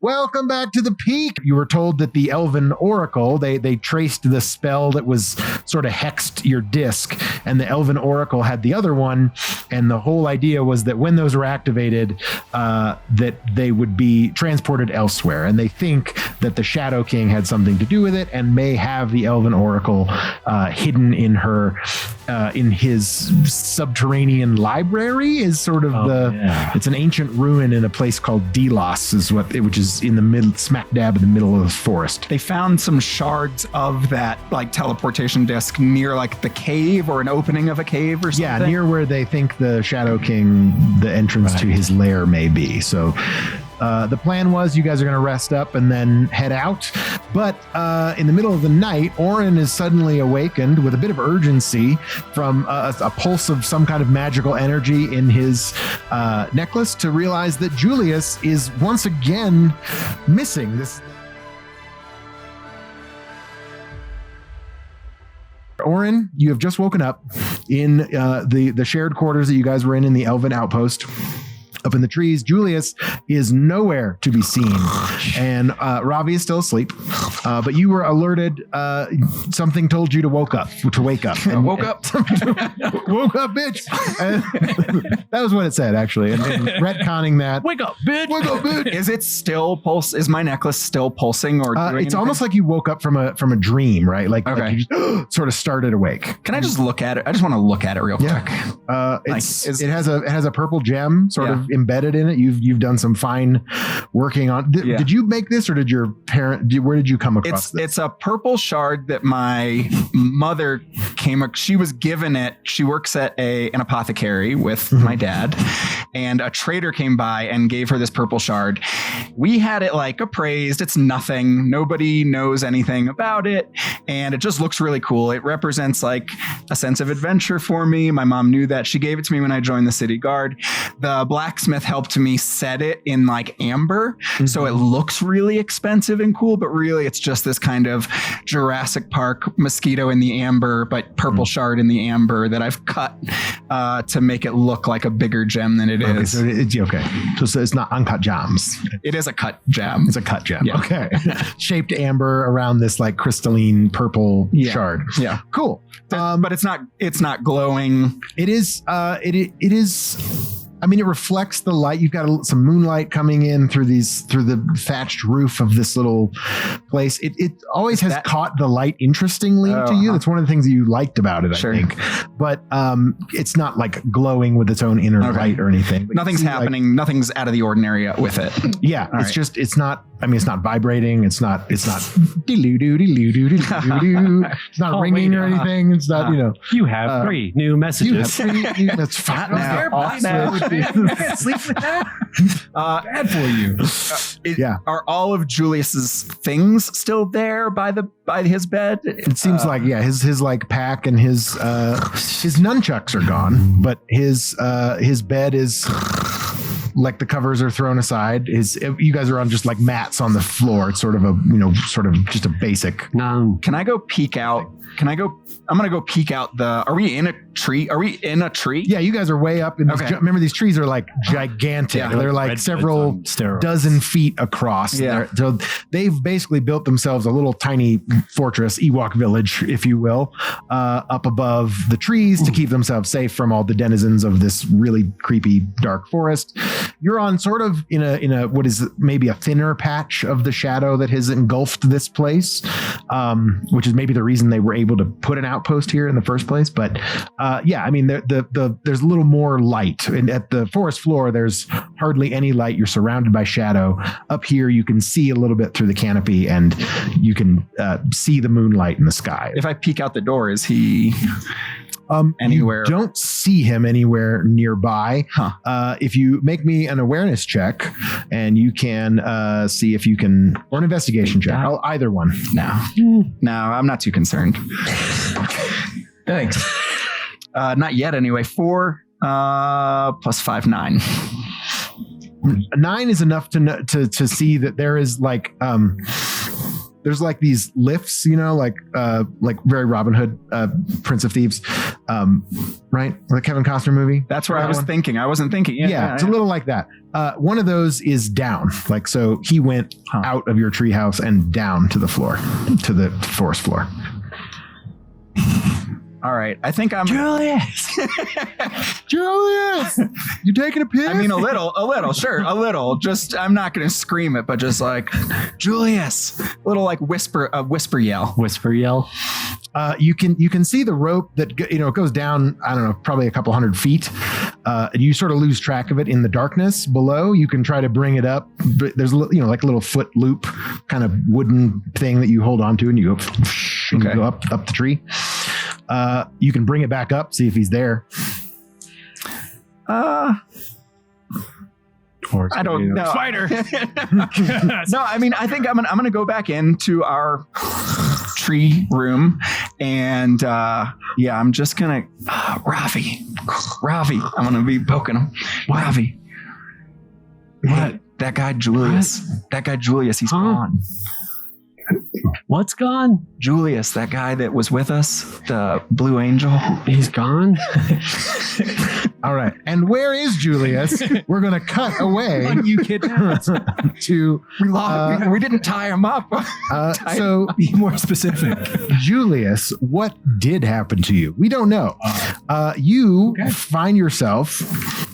Welcome back to the Peak. You were told that the Elven Oracle, they traced the spell that was sort of hexed your disc, and the Elven Oracle had the other one, and the whole idea was that when those were activated, that they would be transported elsewhere, and they think that the Shadow King had something to do with it and may have the Elven Oracle hidden in in his subterranean library is sort of it's an ancient ruin in a place called Delos, which is in the middle, smack dab in the middle of the forest. They found some shards of that like teleportation disc near like the cave or an opening of a cave or something. Yeah, near where they think the Shadow King, the entrance to his lair may be. So the plan was you guys are going to rest up and then head out. But in the middle of the night, Orrin is suddenly awakened with a bit of urgency from a pulse of some kind of magical energy in his necklace to realize that Julius is once again missing. Orrin, you have just woken up in the shared quarters that you guys were in the Elven Outpost. Up in the trees, Julius is nowhere to be seen, and Ravi is still asleep. But you were alerted. Something told you to wake up. Woke up, bitch. And that was what it said, actually. And retconning that. Wake up, bitch. Wake up, bitch. Is it still pulse? Is my necklace still pulsing or? Doing it's anything? almost like you woke up from a dream, right? Like you just sort of started awake. Can I just look at it? I just want to look at it real quick. It has a purple gem sort of embedded in it. You've done some fine working on. Did you make this, or did your parent? Where did you come across this? It's a purple shard that my mother she was given it. She works at an apothecary with my dad, and a trader came by and gave her this purple shard. We had it like appraised. It's nothing. Nobody knows anything about it, and it just looks really cool. It represents like a sense of adventure for me. My mom knew that. She gave it to me when I joined the city guard. The blacksmith helped me set it in like amber, so it looks really expensive and cool, but really it's just this kind of Jurassic Park mosquito in the amber, but purple shard in the amber that I've cut to make it look like a bigger gem than it is. So it's not uncut gems. It is a cut gem. It's a cut gem. Yeah. Okay. Shaped amber around this like crystalline purple shard. Yeah. Cool. But it's not glowing. It is. It is. I mean, it reflects the light. You've got some moonlight coming in through the thatched roof of this little place. It always has caught the light interestingly to you. That's one of the things that you liked about it, I think. But it's not like glowing with its own inner light or anything. But nothing's happening. Nothing's out of the ordinary with it. Yeah, it's not. I mean, it's not vibrating. It's not. It's not ringing or anything. It's not. You have 3 new messages. That's fat now. Sleep with that. Bad for you. Are all of Julius's things still there by his bed? It seems like his like pack and his nunchucks are gone, but his bed is like the covers are thrown aside. You guys are on just like mats on the floor. It's sort of just a basic. No. Can I go peek out? I'm going to go peek out are we in a tree? Are we in a tree? Yeah, you guys are way up. Remember, these trees are like gigantic. Yeah, they're like several dozen feet across. Yeah. So they've basically built themselves a little tiny fortress, Ewok village, if you will, up above the trees to keep themselves safe from all the denizens of this really creepy dark forest. You're on sort of in a what is maybe a thinner patch of the shadow that has engulfed this place, which is maybe the reason they were able to put an outpost here in the first place. But I mean, there's a little more light, and at the forest floor there's hardly any light. You're surrounded by shadow. Up here you can see a little bit through the canopy, and you can see the moonlight in the sky. If I peek out the door, is he anywhere? You don't see him anywhere nearby. If you make me an awareness check, and you can see if you can, or an investigation check, either one. No, I'm not too concerned. Thanks. Not yet, anyway. 4 plus 5, 9. 9 is enough to see that there is like there's like these lifts, like very Robin Hood, Prince of Thieves, right? The Kevin Costner movie. That's where I was thinking. I wasn't thinking. Yeah, it's a little like that. One of those is down. So he went out of your treehouse and down to the floor, to the forest floor. All right. I think I'm Julius. Julius, you taking a piss? I mean, a little, sure. A little, just, I'm not going to scream it, but just like, Julius, a little like whisper yell. Whisper yell. You can see the rope that goes down, I don't know, probably a couple 100 feet. You sort of lose track of it in the darkness below. You can try to bring it up, but there's like a little foot loop kind of wooden thing that you hold onto, and you go, and you go up the tree. You can bring it back up, see if he's there. I don't know. Spider. No, I mean, I think I'm gonna go back into our tree room, and I'm just gonna Ravi. I'm gonna be poking him. Ravi. What? That guy Julius. What? That guy Julius. He's gone. What's gone? Julius, that guy that was with us, the Blue Angel. He's gone. All right. And where is Julius? We're going to cut away. You kidnapped. To we didn't tie him up. So Be more specific. Julius, what did happen to you? We don't know. You find yourself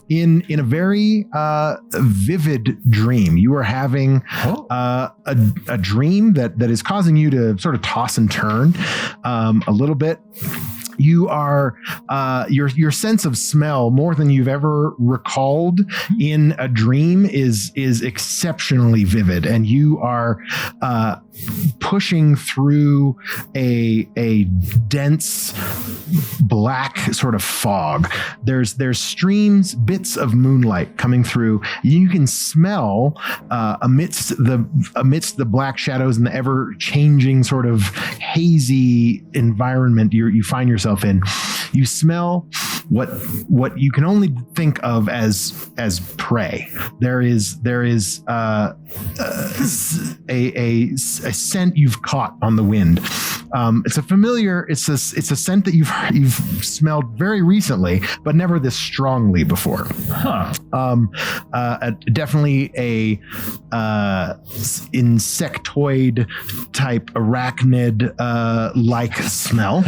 in a very vivid dream. You are having a dream that is causing you to sort of toss and turn a little bit. You are your sense of smell, more than you've ever recalled in a dream, is exceptionally vivid, and you are pushing through a dense black sort of fog. There's streams, bits of moonlight coming through. You can smell amidst the black shadows and the ever changing sort of hazy environment you find yourself in. You smell what you can only think of as prey. There is a scent you've caught on the wind. It's a scent that you've smelled very recently, but never this strongly before. Definitely a insectoid type arachnid like smell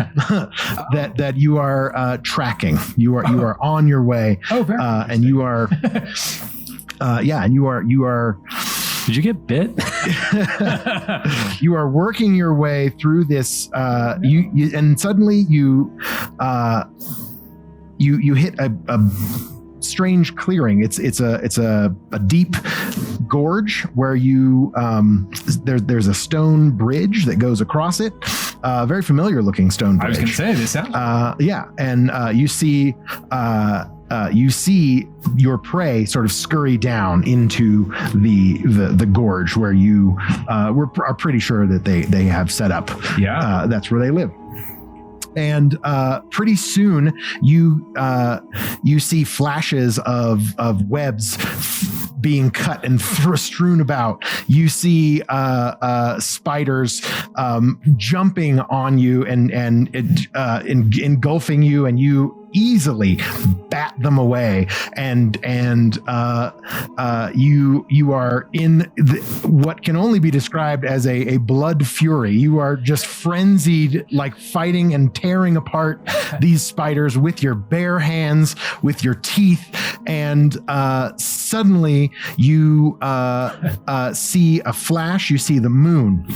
that you are tracking. You are on your way. And you are and you are Did you get bit? You are working your way through this and suddenly you hit a strange clearing. It's a deep gorge where you there's a stone bridge that goes across it. Very familiar looking stone bridge. I was going to say this sounds. And you see your prey sort of scurry down into the gorge where you are pretty sure that they have set up. Yeah, that's where they live. And pretty soon you see flashes of webs being cut and strewn about. You see spiders jumping on you and engulfing you, and you easily bat them away, and you are in what can only be described as a blood fury. You are just frenzied, like fighting and tearing apart these spiders with your bare hands, with your teeth, and suddenly you see a flash. You see the moon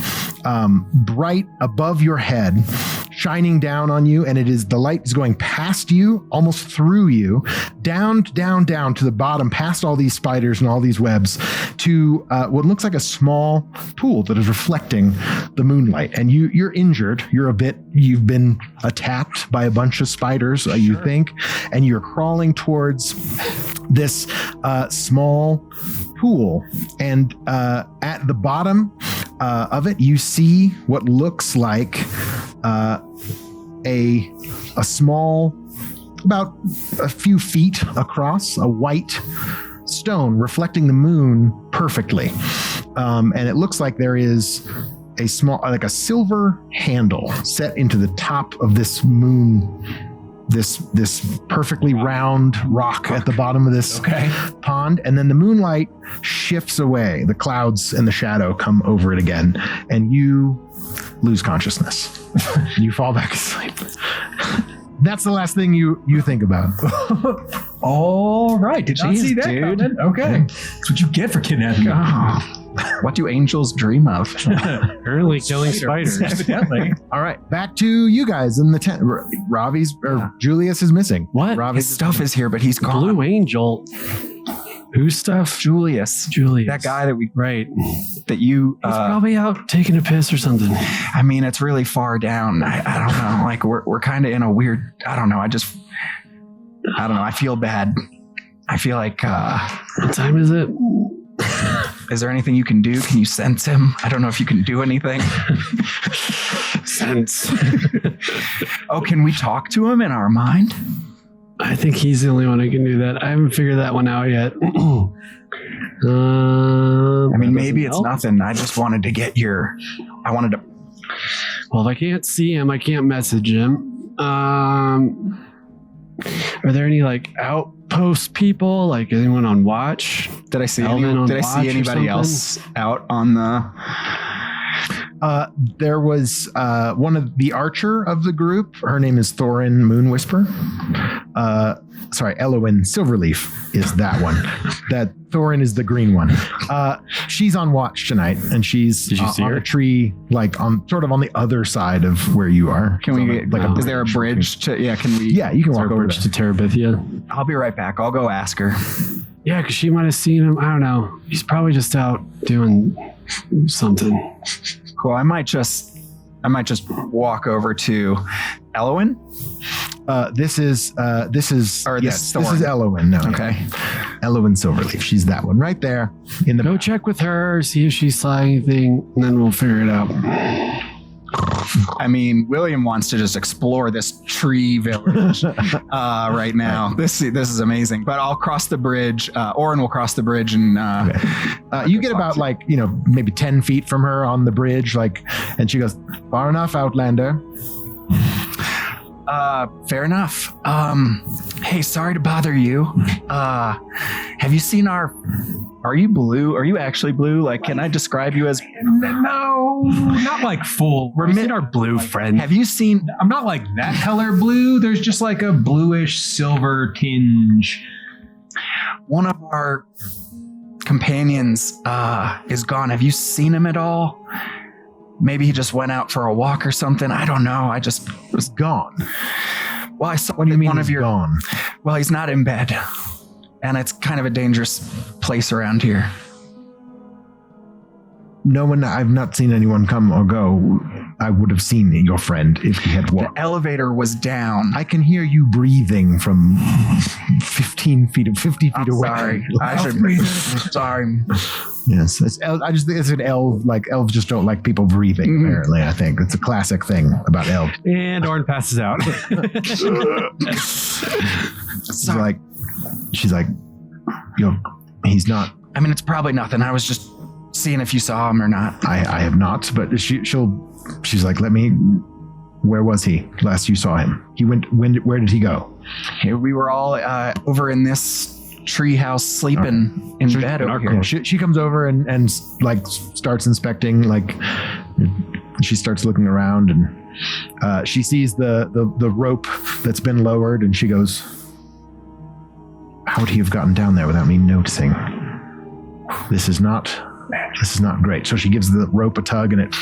bright above your head, shining down on you, and the light is going past you, almost through you, down to the bottom, past all these spiders and all these webs, to what looks like a small pool that is reflecting the moonlight. And you're injured. You've been attacked by a bunch of spiders, you think, and you're crawling towards this small pool. And at the bottom of it, you see what looks like a small, about a few feet across, a white stone reflecting the moon perfectly. And it looks like there is a small, like a silver handle set into the top of this moon, this perfectly round rock at the bottom of this pond. And then the moonlight shifts away. The clouds and the shadow come over it again, and you lose consciousness. You fall back asleep. That's the last thing you think about. All right. Did not Jeez, see that dude. coming. Okay. That's what you get for kidnapping me. What do angels dream of? Apparently killing spiders. Evidently. All right, back to you guys in the tent. Ravi's or Julius is missing. What? His stuff is here, but he's gone. Blue Angel. Whose stuff? Julius. That guy that Right. you He's probably out taking a piss or something. I mean, it's really far down. I don't know. Like we're kind of in a weird, I don't know. I don't know. I feel bad. I feel like, What time is it? is there anything you can do? Can you sense him? I don't know if you can do anything. Sense. Oh, can we talk to him in our mind? I think he's the only one who can do that. I haven't figured that one out yet. I mean, maybe it's nothing. I just wanted to get I wanted to. Well, if I can't see him, I can't message him. Are there any like outpost people? Like anyone on watch? Did I see Elvin on Did I watch see or anybody something? else out on the? There was one of the archer of the group. Her name is Thorin Moonwhisper. Elowen Silverleaf is that one. That Thorin is the green one. She's on watch tonight, and she's Did you see on her? a tree, like on the other side of where you are. Can we get? like Is there a bridge to? Yeah. Can we? Yeah, you can walk over Bridge to Terabithia. I'll be right back. I'll go ask her. Yeah, because she might have seen him. I don't know. He's probably just out doing something. Cool. I might just walk over to Elowen. This is this is Thorin. Elowen. No, Okay. Elowen Silverleaf. She's that one right there in the. Go check with her, see if she saw anything, and then we'll figure it out. I mean, William wants to just explore this tree village right now. This is amazing. But I'll cross the bridge. Orrin will cross the bridge, and You get about maybe 10 feet from her on the bridge, and she goes, "Far enough, Outlander." fair enough. Hey, sorry to bother you. Have you seen are you blue? Are you actually blue? Like, can I describe you as? No, not like full. We're Meet our blue friend. Have you seen? I'm not like that color blue. There's just like a bluish silver tinge. One of our companions is gone. Have you seen him at all? Maybe he just went out for a walk or something. I don't know. I just Was gone. Well, I saw What do you mean one he's of your. gone? Well, he's not in bed, and it's kind of a dangerous place around here. No one. I've not seen anyone come or go. I would have seen your friend if he had The walked. elevator was down. I can hear you breathing from 50 feet I'm away. sorry. I should. Sorry. Yes, I just think it's an elf. Like elves just don't like people breathing. Mhm. Apparently, I think it's a classic thing about elves. And Orrin passes out. She's like, he's not. I mean, it's probably nothing. I was just seeing if you saw him or not. I have not, but she's like, where was he last you saw him? He went, where did he go? Here we were all over in this treehouse sleeping in bed over here. Yeah, she comes over and like starts inspecting, like she starts looking around, and she sees the rope that's been lowered, and she goes, how would he have gotten down there without me noticing? This is not great. So she gives the rope a tug, and it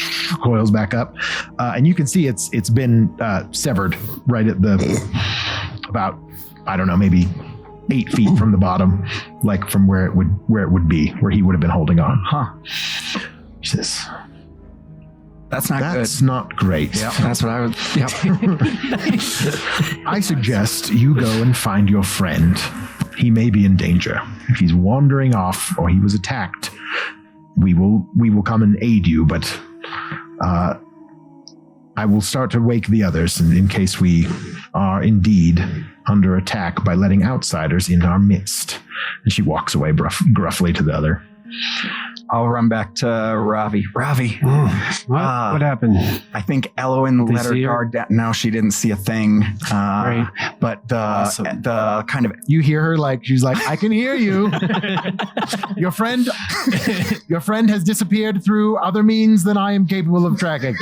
coils back up, and you can see it's been severed right at about, I don't know, maybe 8 feet from the bottom, like from where it would be, where he would have been holding on. Huh. She says, That's not that's good. not great. Yeah, that's what I would. Yep. I suggest you go and find your friend. He may be in danger. If he's wandering off or he was attacked, we will come and aid you, but I will start to wake the others in case we are indeed under attack by letting outsiders in our midst. And she walks away gruffly to the other. I'll run back to Ravi. Ravi, What happened? I think Eloin Did let they her see her? guard down. No, she didn't see a thing. Right. But Awesome. the kind of You hear her she's like, I can hear you. Your friend has disappeared through other means than I am capable of tracking.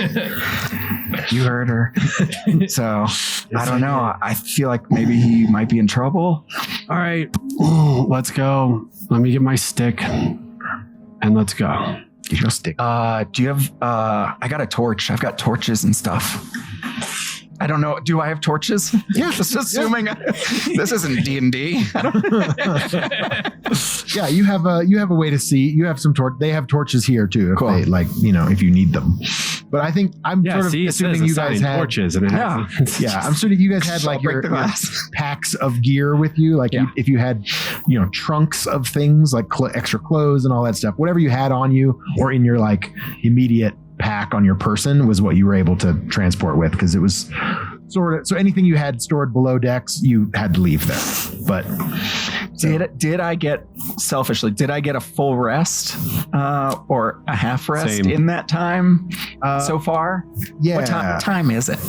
you heard her. So I don't know. I feel like maybe he might be in trouble. All right, let's go. Let me get my stick and let's go. Get your stick. Do you have I got a torch. I've got torches and stuff. I don't know. Do I have torches? Yeah. Just assuming this isn't D&D. Yeah, you have a way to see. You have some torch. They have torches here too. If Cool. they, if you need them. But I think I'm sort of assuming you guys had torches and it has, Yeah, I'm assuming you guys had I'll break the your glass. packs of gear with you. Like Yeah. if you had, trunks of things like extra clothes and all that stuff, whatever you had on you or in your immediate pack on your person was what you were able to transport with, because it was sort of, so anything you had stored below decks, you had to leave there. But Did I get a full rest or a half rest Same. in that time so far? yeah, What time is it?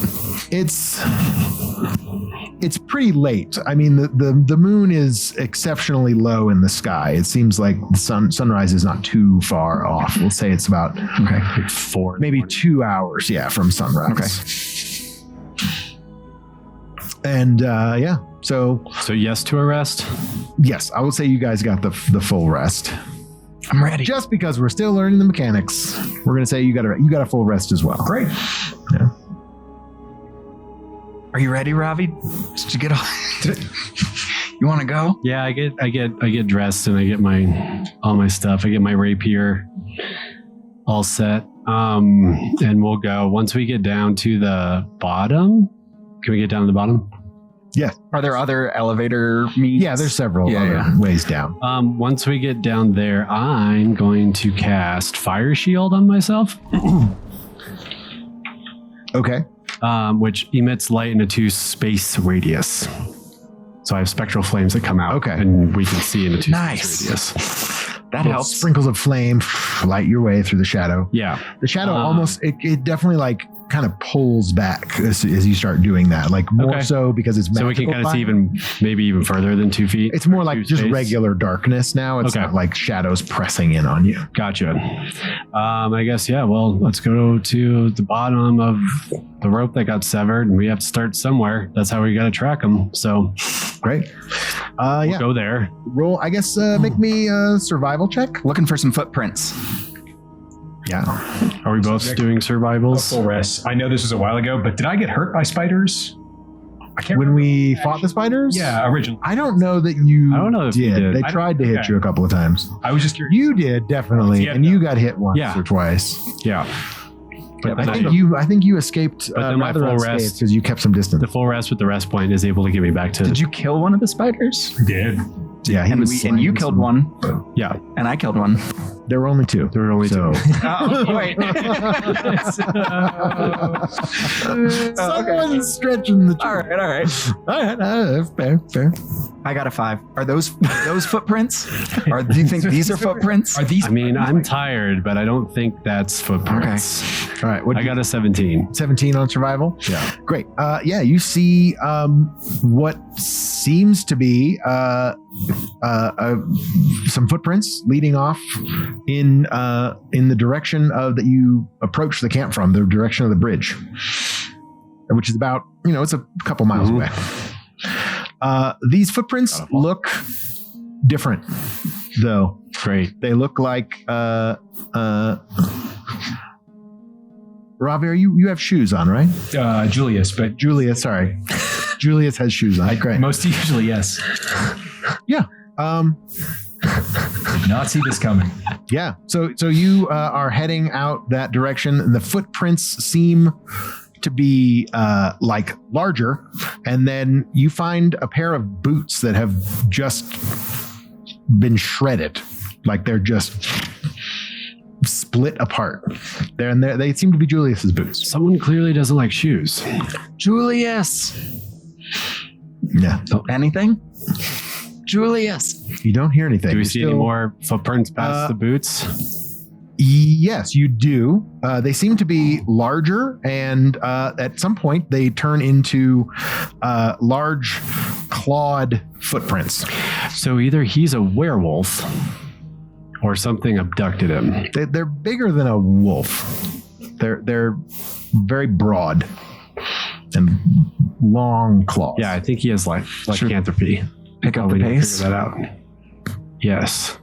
It's pretty late. I mean, the moon is exceptionally low in the sky. It seems like the sunrise is not too far off. We'll say it's about maybe 2 hours, from sunrise. And so yes to a rest. yes, I would say you guys got the full rest. I'm ready. Just because we're still learning the mechanics, we're gonna say you got a full rest as well. Great. Yeah. Are you ready, Ravi? Did you get all? You want to go? Yeah, I get dressed and I get all my stuff. I get my rapier all set. And we'll go once we get down to the bottom. Can we get down to the bottom? Yeah. Are there other elevator means? Yeah, there's several other Yeah. ways down. Once we get down there, I'm going to cast Fire Shield on myself, Okay. which emits light in a 2 space radius. So I have spectral flames that come out, Okay. and we can see in a 2 Nice. space radius. That Little helps. Sprinkles of flame light your way through the shadow. Yeah, The shadow almost, it definitely kind of pulls back as you start doing that. More Okay. so because it's so we can magical kind of see fire. maybe even further than 2 feet. It's more like Two just space. regular darkness now. It's Okay. not like shadows pressing in on you. Gotcha. I guess, well, let's go to the bottom of the rope that got severed, and we have to start somewhere. That's how we got to track them. So Great. we'll go there. Roll, I guess, make me a survival check. Looking for some footprints. Yeah. Are we both doing A survivals? full rest. I know this was a while ago, but did I get hurt by spiders? I can't When remember. we fought the spiders? Yeah, originally. I don't know that you I don't know if you did. They I- tried to hit okay. you a couple of times. I was just curious. You did, definitely. Yeah, and you got hit once Yeah. or twice. Yeah. But I think you escaped But then my rather full unscathed rest- because you kept some distance. the full rest with the rest point is able to get me back to. Did you kill one of the spiders? Did. Yeah, he And, was and you slinging killed some- one, Yeah, and I killed one. There were only two. there were only So 2. Oh, wait. someone's stretching the All right. All right, fair. I got a 5. Are those footprints? Or do you think these are footprints? Are these? I mean, I'm tired, but I don't think that's footprints. All right, what I got a 17. 17 on survival. Yeah. Great. You see what seems to be some footprints leading off in the direction that you approach the camp from, the direction of the bridge, which is about, it's a couple miles away. These footprints look different, though. Great. They look like Ravi, you have shoes on, right? Julius, but Julius, sorry. Julius has shoes on. Great. most usually, yes. Yeah. Did not see this coming. Yeah. So you are heading out that direction. The footprints seem to be larger, and then you find a pair of boots that have just been shredded. Like they're just split apart. They seem to be Julius's boots. Someone clearly doesn't like shoes. Julius. Yeah. Anything? Julius. You don't hear anything. Do we You're see any still- more footprints past the boots? Yes, you do. They seem to be larger, and at some point they turn into large clawed footprints. So either he's a werewolf or something abducted him. They're bigger than a wolf. They're very broad and long claws. Yeah, I think he has lycanthropy. Pick up the pace. Figure that out. Yes.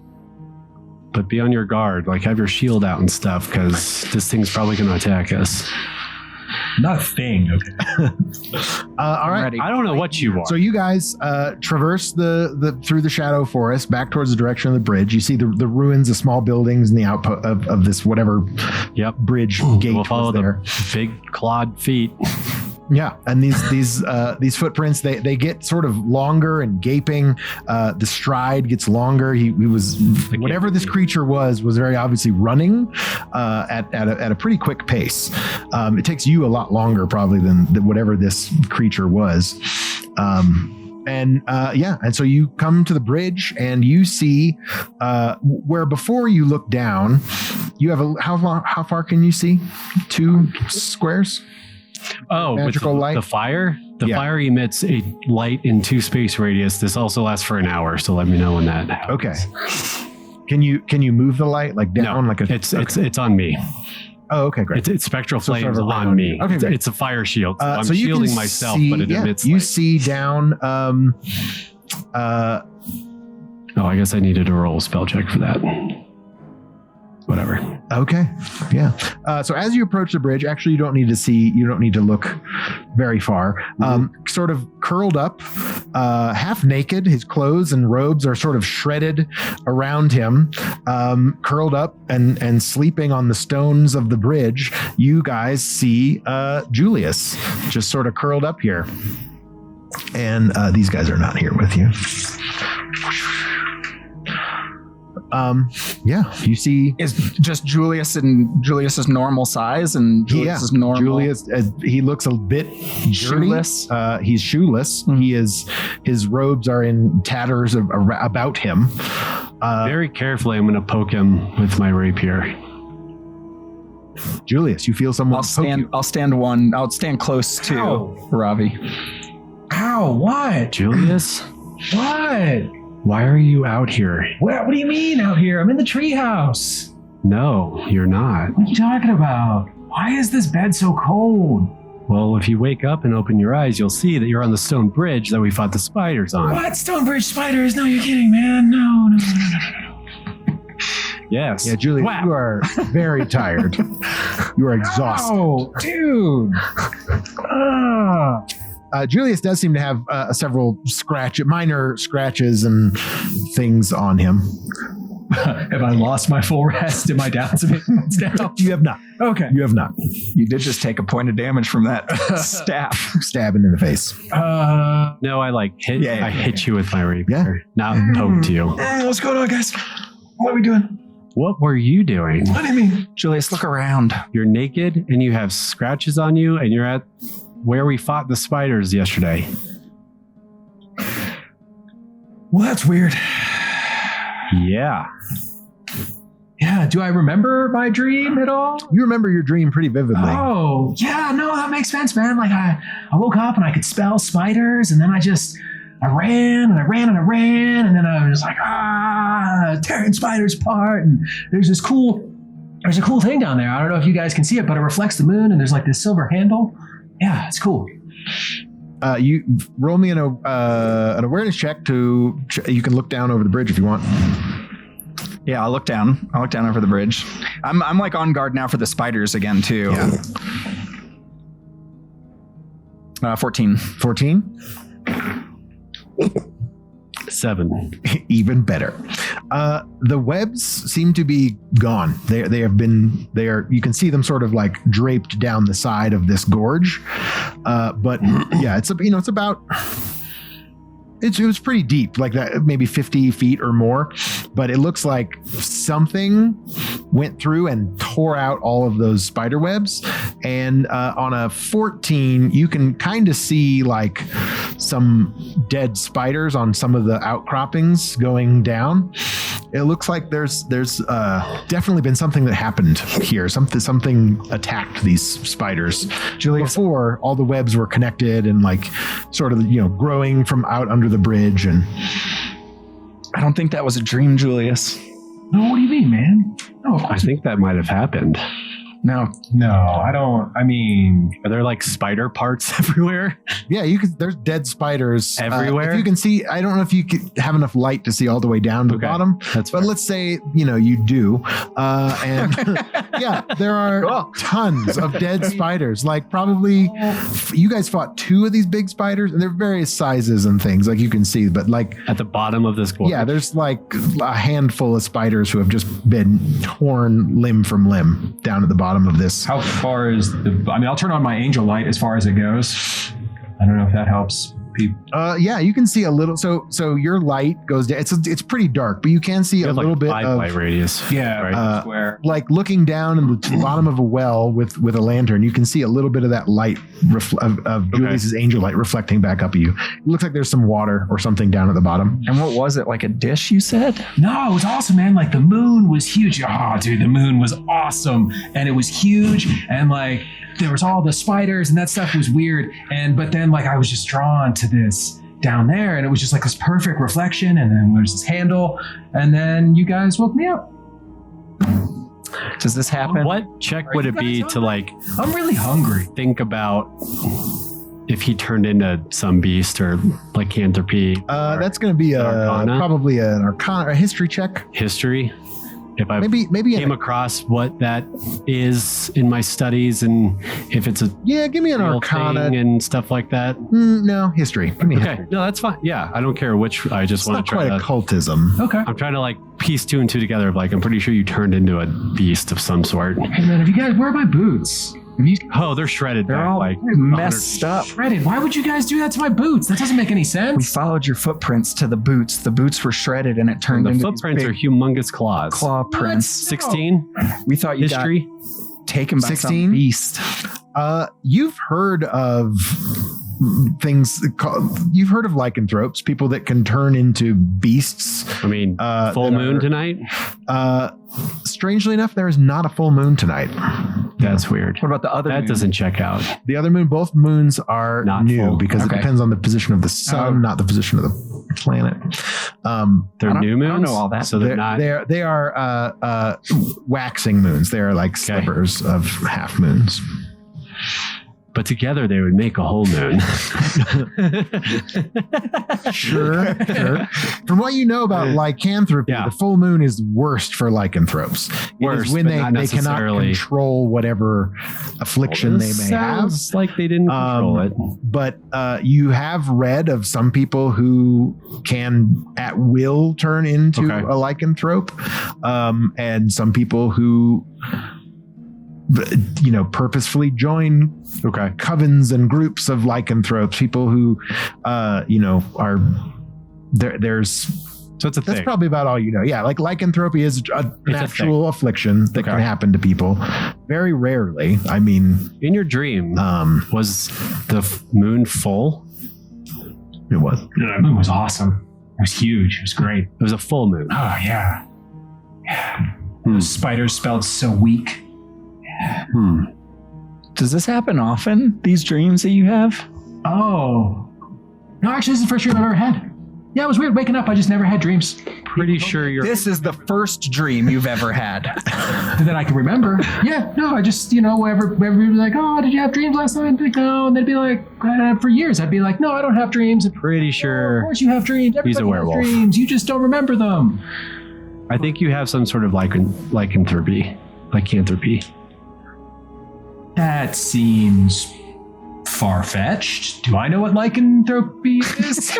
But be on your guard. Like, have your shield out and stuff, because this thing's probably going to attack us. Not a thing. Okay. All right. Ready. I don't know what you are. So you guys traverse the through the shadow forest back towards the direction of the bridge. You see the ruins, the small buildings, and the output of this whatever bridge gate we'll follow was there. the big clawed feet. Yeah, and these footprints they get sort of longer and gaping. The stride gets longer. He was whatever this creature was very obviously running at a pretty quick pace. It takes you a lot longer probably than whatever this creature was. And so you come to the bridge and you see where before you look down, you have how far can you see? 2 squares. Oh, magical with light. The fire? The fire emits a light in 2 space radius. This also lasts for an hour, so let me know when that happens. Okay. Can you move the light down no, it's on me. Oh, okay, great. It's spectral flames on me. Okay, great. It's a fire shield. So I'm so you shielding can myself, see, but it emits you light. see down Oh, I guess I needed to roll a spell check for that. Whatever. Okay. Yeah. So as you approach the bridge, actually, you don't need to look very far. Sort of curled up, half naked. His clothes and robes are sort of shredded around him, curled up and sleeping on the stones of the bridge. You guys see Julius just sort of curled up here. And these guys are not here with you. You see Is just Julius's normal size and Julius is normal. Julius, he looks a bit dirty. Shoeless? He's shoeless. His robes are in tatters about him. Very carefully, I'm going to poke him with my rapier. Julius, you feel someone I'll stand close to Ravi. Ow, what? Julius? What? Why are you out here? What do you mean out here? I'm in the treehouse. No, you're not. What are you talking about? Why is this bed so cold? Well, if you wake up and open your eyes, you'll see that you're on the stone bridge that we fought the spiders on. What? Stonebridge spiders? No, you're kidding, man. No. Yes. Yeah, Julius, Wow. you are very tired. You are exhausted. Oh, dude. Julius does seem to have several minor scratches and things on him. Have I lost my full rest? Am I down some hit points now? You have not. Okay. You have not. You did just take a point of damage from that staff. Stabbing in the face. No, I hit you with my rapier, not poked you. What's going on, guys? What are we doing? What were you doing? What do you mean? Julius, look around. You're naked and you have scratches on you, and you're at where we fought the spiders yesterday. Well, that's weird. Yeah. Yeah, do I remember my dream at all? You remember your dream pretty vividly. Oh, yeah, no, that makes sense, man. Like I woke up and I could spell spiders, and then I ran, and then I was like, tearing spiders apart. And there's a cool thing down there. I don't know if you guys can see it, but it reflects the moon, and there's like this silver handle. Yeah, it's cool. You roll me an awareness check you can look down over the bridge if you want. Yeah, I'll look down over the bridge. I'm like on guard now for the spiders again too. Yeah. 14. 14? 7. Even better. The webs seem to be gone. You can see them sort of like draped down the side of this gorge. But yeah, it was pretty deep, like that, maybe 50 feet or more, but it looks like something went through and tore out all of those spider webs. And on a 14, you can kind of see like some dead spiders on some of the outcroppings going down. It looks like there's definitely been something that happened here. Something attacked these spiders. Julius, Before all the webs were connected and like sort of, growing from out under the bridge. And I don't think that was a dream, Julius. no, what do you mean, man? No, of I course. think that might have happened. No. No, I don't. I mean, Are there like spider parts everywhere? yeah, there's dead spiders Everywhere? if you can see, I don't know if you could have enough light to see all the way down to the Okay, bottom, that's but fair. let's say, you do. And yeah, there are Cool. tons of dead spiders. Like probably you guys fought 2 of these big spiders and they're various sizes and things like you can see, but like, At the bottom of this gorge. yeah, there's like a handful of spiders who have just been torn limb from limb down at the bottom of this. how far is I'll turn on my angel light as far as it goes. I don't know if that helps people. Yeah, you can see a little. So your light goes down. It's pretty dark, but you can see You a have little like bit 5 of light radius. Yeah, right. square. like looking down in the bottom of a well with a lantern. You can see a little bit of that light of Julius's angel light reflecting back up at you. It looks like there's some water or something down at the bottom. And what was it? Like a dish, you said? No, it was awesome, man. Like the moon was huge. Oh, dude, the moon was awesome, and it was huge, and like there was all the spiders, and that stuff was weird. But then like I was just drawn to this down there, and it was just like this perfect reflection, and then there's this handle, and then you guys woke me up. Does this happen? What check would you it be guys to hungry? like I'm really hungry. think about if he turned into some beast or lycanthropy? Or That's going to be Arcana? probably an Arcana, a history check. history. If I Maybe came across what that is in my studies and if it's a yeah. Give me an real Arcana. thing and stuff like that. No, history. Give me Okay, history. no, that's fine. Yeah, I don't care which. I just It's want not to try quite to. occultism. Okay. I'm trying to like piece 2 and 2 together. Like I'm pretty sure you turned into a beast of some sort. Hey man, where are my boots? Have you Oh, they're shredded. They're back, all like messed up. shredded? Why would you guys do that to my boots? That doesn't make any We sense. followed your footprints to the boots. The boots were shredded and it turned the into footprints these are big humongous claws. claw prints. 16 We thought you history. got taken by 16? some beast. You've heard of you've heard of lycanthropes, people that can turn into beasts. I mean, full that moon are- tonight. Strangely enough, there is not a full moon tonight. That's weird. What about the other That moon? doesn't check out. The other moon, both moons are Not new full. because Okay. it depends on the position of the sun, Oh. not the position of the planet. They're I don't- new moons. I don't know all that. So they're not. They are waxing moons. They are like slivers of half moons. But together they would make a whole moon. Sure. From what you know about lycanthropy, Yeah. the full moon is worst for lycanthropes. It is Worst, when but they not cannot necessarily. control whatever affliction they may have. Sounds like they didn't control it. But you have read of some people who can at will turn into Okay. a lycanthrope, and some people who purposefully join Okay. covens and groups of lycanthropes. People who are there's So it's a that's thing. probably about all you know. Yeah, like lycanthropy is an It's a actual affliction that can Okay. happen to people. Very rarely. I mean, In your dream, was the moon full? it was. The moon was awesome. It was huge. It was great. It was a full moon. Oh yeah. Hmm. Those spiders felt so weak. Does this happen often? These dreams that you have? Oh. No, actually, this is the first dream I've ever had. Yeah, it was weird waking up. I just never had dreams Pretty sure you're. This is the first dream you've ever had. that I can remember. Yeah, no, I just, whenever people be like, oh, did you have dreams last night? I'd be like, no. And they'd be like, for years, I'd be like, no, I don't have dreams. pretty Of sure. course you have dreams. He's a Everybody has werewolf. dreams. You just don't remember them. I think you have some sort of lycanthropy. That seems far-fetched. Do I know what lycanthropy is?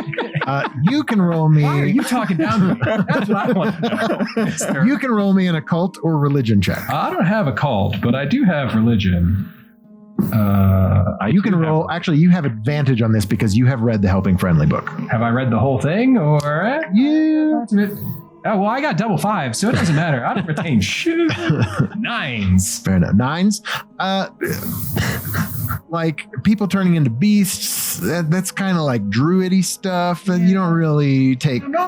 You can roll me. Why are you talking down to me? That's what I want to know. You can roll me an occult or religion check. I don't have a cult, but I do have religion. You can roll. Actually, you have advantage on this because you have read the Helping Friendly book. Have I read the whole thing, or? Yeah. Oh, well, I got double 5, so it doesn't matter. I don't retain shit. 9s. Fair enough. 9s. like people turning into beasts. That's kind of like druidy stuff, and you don't really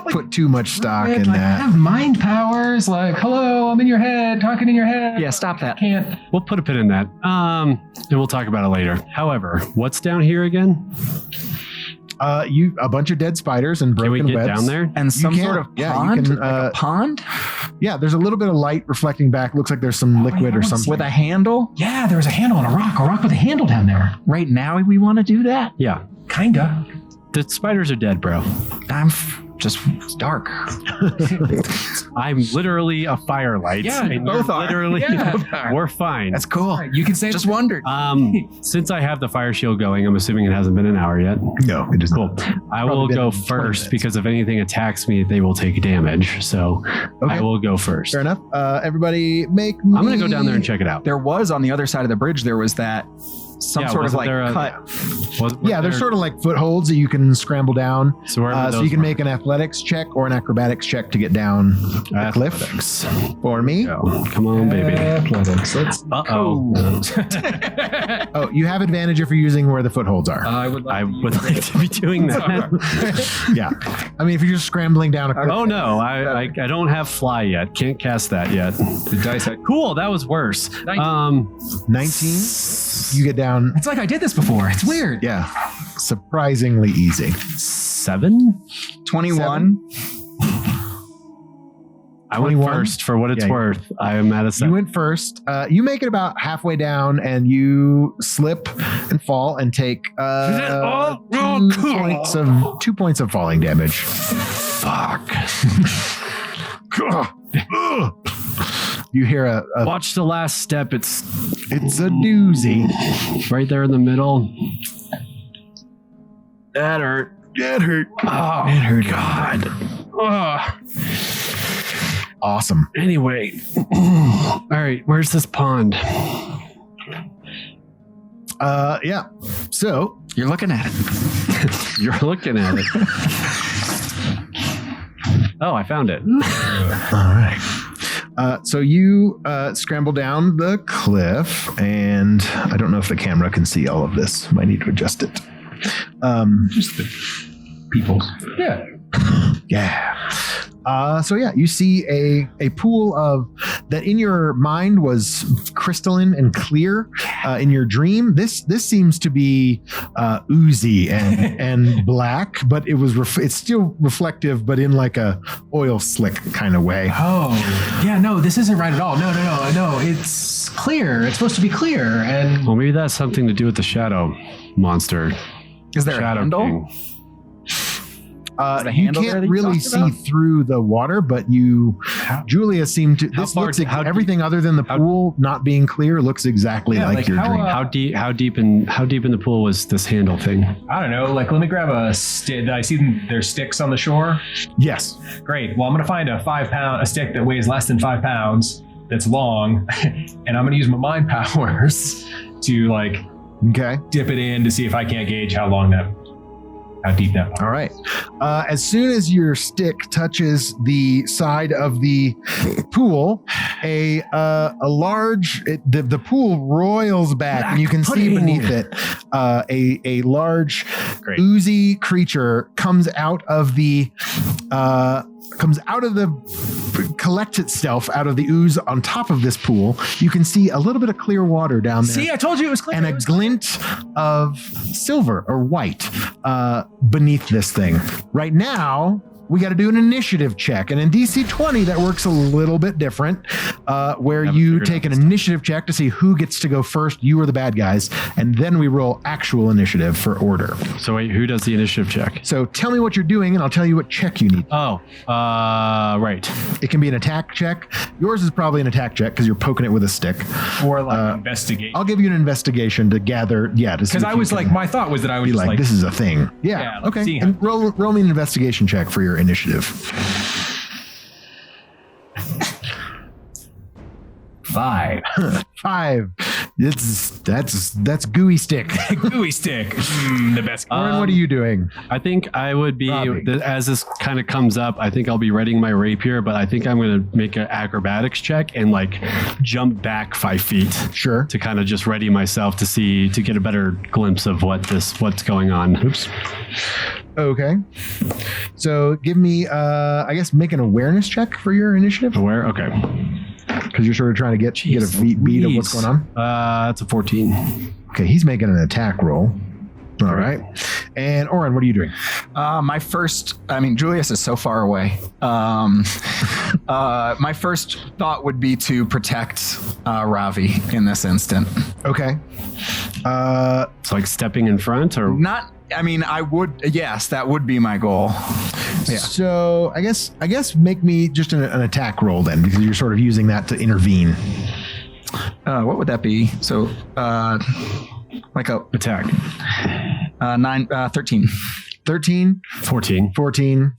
put too much stock in like, that. I have mind powers. Like, hello, I'm in your head, talking in your head. Yeah, stop that. Can't. We'll put a pin in that. And we'll talk about it later. However, what's down here again? A bunch of dead spiders and Can we broken get webs. down there? And some can. sort of Yeah, you pond? can, Like a pond? Yeah, there's a little bit of light reflecting back. Looks like there's some liquid or something. With a handle? Yeah, there was a handle on a rock with a handle down there. Right now we want to do that? Yeah. Kinda. The spiders are dead, bro. It's dark. I'm literally a firelight. Yeah, and both you're are. literally, Yeah. we're fine. That's cool. All right, you can say Just wondered. Since I have the fire shield going, I'm assuming it hasn't been an hour yet. No, it is Cool. I will been go 20 first minutes. because if anything attacks me, they will take damage. So Okay. I will go first. Fair enough. Everybody make me... I'm going to go down there and check it out. There was on the other side of the bridge, there was that some sort of wasn't like there a- cut. Yeah, there's sort of like footholds that you can scramble down. So, wherever So those you can were. make an athletics check or an acrobatics check to get down the cliff. Athletics. For me. Go. Come on, baby. Athletics. Let's Uh-oh. Oh, you have advantage if you're using where the footholds are. I would I would like to be doing that. Yeah. I mean, if you're just scrambling down a cliff. Oh no, I don't have fly yet. Can't cast that yet. the dice. Cool, that was worse. 19, you get down. It's like I did this before. It's weird. Yeah. Surprisingly easy. 7? 21. I went 21? first for what it's Yeah. worth. I am at a You 7. went first. You make it about halfway down and you slip and fall and take 2 points of falling damage. Fuck. You hear a Watch the last step. It's a doozy. right there in the middle. That hurt. That hurt. Oh, It hurt. God. Ugh. Awesome. Anyway. All right, where's this pond? Yeah. So You're looking at it. You're looking at it. Oh, I found it. all right. So you scramble down the cliff, and I don't know if the camera can see all of this. Might need to adjust it. Just the people. Yeah. Yeah. So yeah, you see a pool of that in your mind was crystalline and clear. In your dream, this seems to be oozy and black, but it's still reflective, but in like a oil slick kind of way. Oh, yeah. No, this isn't right at all. No. It's clear. It's supposed to be clear. And Well, maybe that's something to do with the shadow monster. Is there a Shadow handle? King. the You handle there can't that you really talked see about? through the water, but Julia seemed to. This far- looks like how deep- everything other than the how- pool not being clear looks exactly Yeah, like like your how, dream. How deep in the pool was this handle thing? I don't know. Like, let me grab a stick. I see there's sticks on the shore. Yes. Great. Well, I'm going to find a stick that weighs less than 5 pounds that's long, and I'm going to use my mind powers to like Okay. dip it in to see if I can't gauge how deep that. All right. As soon as your stick touches the side of the pool, the pool roils back, and you can see beneath it a large Great. oozy creature collects itself out of the ooze on top of this pool. You can see a little bit of clear water down there. See, I told you it was clear. And a glint of silver or white beneath this thing. Right now, we got to do an initiative check. And in DC20, that works a little bit different, where Haven't you figured take out an this initiative check to see who gets to go first, you or the bad guys, and then we roll actual initiative for order. So wait, who does the initiative check? So tell me what you're doing, and I'll tell you what check you need. Oh, right. It can be an attack check. Yours is probably an attack check because you're poking it with a stick. or like investigate. I'll give you an investigation to gather, to see Because if I you was can like, my thought was that I was be just like, this is a thing. Yeah, Yeah. like Okay. seeing And roll me an investigation check for your initiative. 5. 5. That's gooey stick. Gooey stick. The best. Orrin, what are you doing? I think I would be, as this kind of comes up, I think I'll be readying my rapier, but I think I'm going to make an acrobatics check and like jump back 5 feet. Sure. To kind of just ready myself to get a better glimpse of what's going on. Oops. Okay. So give me, I guess, make an awareness check for your initiative. Aware? Okay. Because you're sort of trying to get a beat of what's going on. That's a 14. Okay, he's making an attack roll. All right. And Orrin, what are you doing? Julius is so far away. My first thought would be to protect Ravi in this instant. Okay. It's like stepping in front or not. I would. Yes, that would be my goal. Yeah. So I guess make me just an attack roll then, because you're sort of using that to intervene. What would that be? So, like a attack. 13. 13, 14.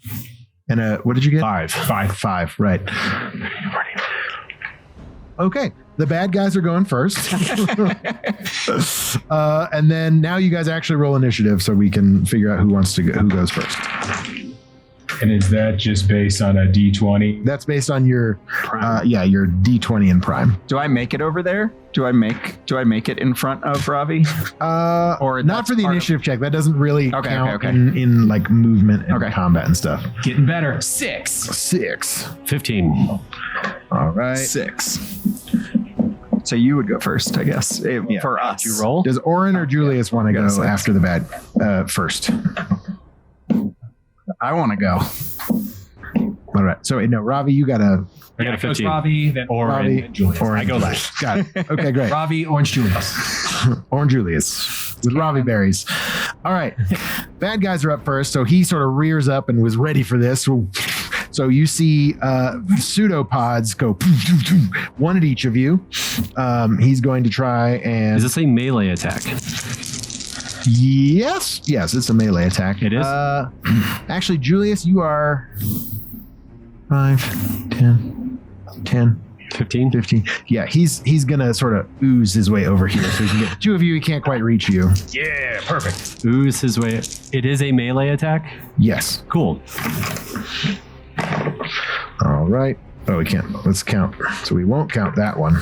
And what did you get? 5. Right. Okay. The bad guys are going first. And then now you guys actually roll initiative so we can figure out who goes first. And is that just based on a D20? That's based on your your D20 and prime. Do I make it over there? Do I make it in front of Ravi? Or not for the initiative check. That doesn't really count in like movement and combat and stuff. Getting better. 6. 15. All right. 6. So you would go first, I guess, for us. You roll? Does Orrin or Julius want to go after the bad first? I want to go. All right. So no, Ravi, you got a. I got a 15. Ravi, then Ravi, and Julius. Orrin, I go last. Got it. Okay, great. Ravi, Orange, Julius. Orange Julius with Ravi berries. All right. Bad guys are up first. So he sort of rears up and was ready for this. So you see pseudopods go one at each of you. He's going to try and. Is this a melee attack? Yes, it's a melee attack. It is? Actually, Julius, you are 5, 10, 15. Yeah, he's gonna sort of ooze his way over here so he can get the two of you. He can't quite reach you. Yeah, perfect. Ooze his way. It is a melee attack? Yes. Cool. All right. Oh, we can't. Let's count. So we won't count that one,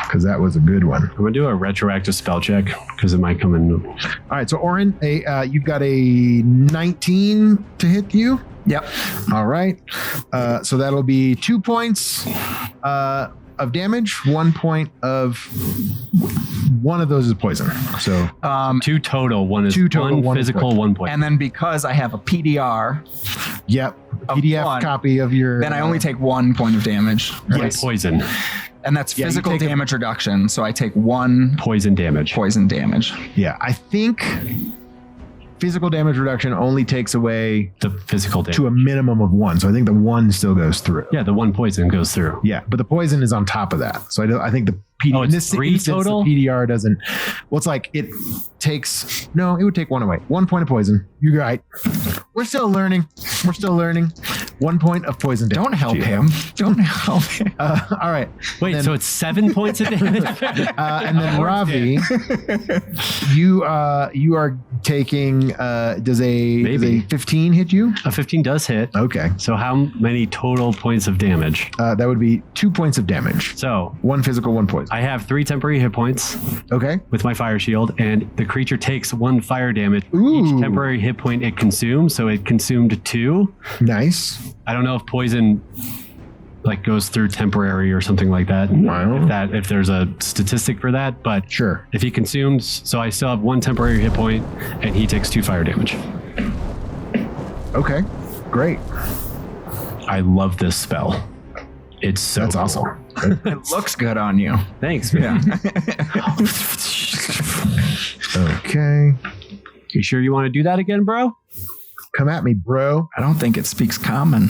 because that was a good one. I'm going to do a retroactive spell check because it might come in. All right. So, Orrin, you've got a 19 to hit you. Yep. All right. So that'll be 2 points of damage. 1 point of one of those is poison. So 2 total. One is one physical, 1 point. And then because I have a PDR. Yep. PDF copy of your. Then I only take 1 point of damage. Yes. Poison. And that's physical damage reduction. So I take 1 poison damage. Yeah. I think physical damage reduction only takes away the physical damage to a minimum of 1. So I think the 1 still goes through. Yeah, the 1 poison goes through. Yeah, but the poison is on top of that. So I think the PDR in this 3 instance, total. The PDR doesn't. Well, it's like it takes. No, it would take 1 away. 1 point of poison. You're right. We're still learning. 1 point of poison damage. Don't help him. All right. Wait, so it's 7 points of damage? And then Ravi, you are taking. Does a 15 hit you? A 15 does hit. Okay. So how many total points of damage? That would be 2 points of damage. So 1 physical, 1 poison. I have 3 temporary hit points. Okay. With my fire shield, and the creature takes 1 fire damage for Ooh. each temporary hit point it consumes. So it consumed 2. Nice. I don't know if poison like goes through temporary or something like that. Wow. If there's a statistic for that, but sure. If he consumes, so I still have 1 temporary hit point, and he takes 2 fire damage. Okay. Great. I love this spell. It's so That's cool. awesome. It looks good on you. Thanks, man. Okay. You sure you want to do that again, bro? Come at me, bro. I don't think it speaks common.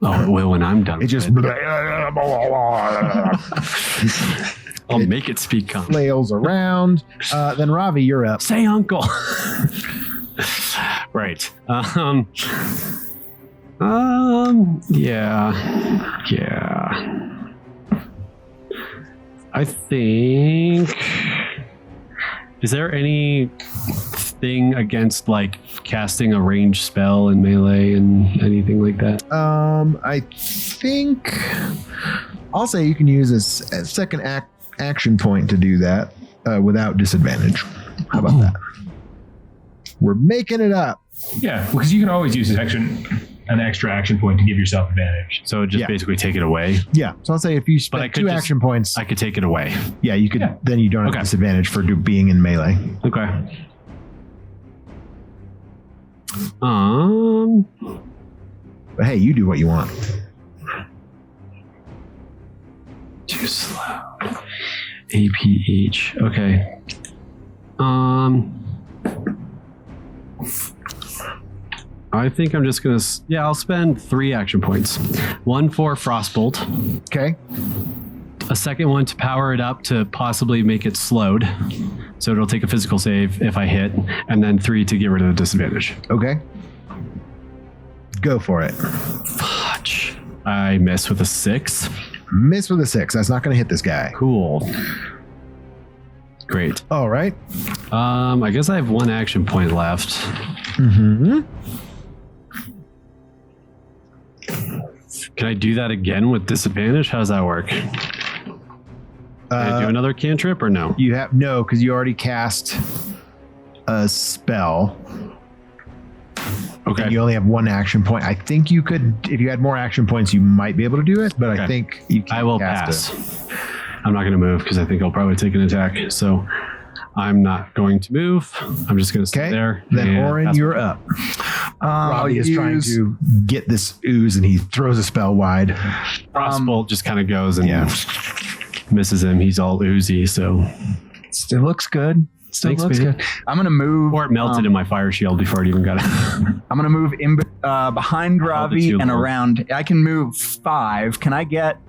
Oh, it will when I'm done. It just I'll make it speak common. flails around. Then Ravi, you're up. Say uncle. Right. Yeah. I think. Is there any thing against like casting a ranged spell in melee and anything like that? I think I'll say you can use a second action point to do that without disadvantage. How about that? We're making it up. Yeah, because you can always use an extra action point to give yourself advantage. So just basically take it away. Yeah. So I'll say if you spend 2 action points, I could take it away. yeah, you could. Yeah. Then you don't have disadvantage for being in melee. Okay. But hey, you do what you want. Too slow. APH. Okay. I think I'm just gonna. I'll spend 3 action points. 1 for Frostbolt. Okay. A second one to power it up to possibly make it slowed, so it'll take a physical save if I hit, and then 3 to get rid of the disadvantage. Okay. Go for it. Fudge. I miss with a 6. Miss with a 6. That's not going to hit this guy. Cool. Great. All right. I guess I have 1 action point left. Mm-hmm. Can I do that again with disadvantage? How does that work? Can I do another cantrip or no? You have no, because you already cast a spell. Okay. And you only have 1 action point. I think you could, if you had more action points, you might be able to do it. But I think you can. I will pass. I'm not going to move because I think I'll probably take an attack. So I'm not going to move. I'm just going to stay there. Then Orrin, you're up. Ravi is trying to get this ooze, and he throws a spell wide. Frostbolt just kind of goes and misses him. He's all oozy, so Still looks good. Still looks good. I'm gonna move. Or it melted in my fire shield before it even got out. I'm gonna move in behind Ravi and around. I can move 5. Can I get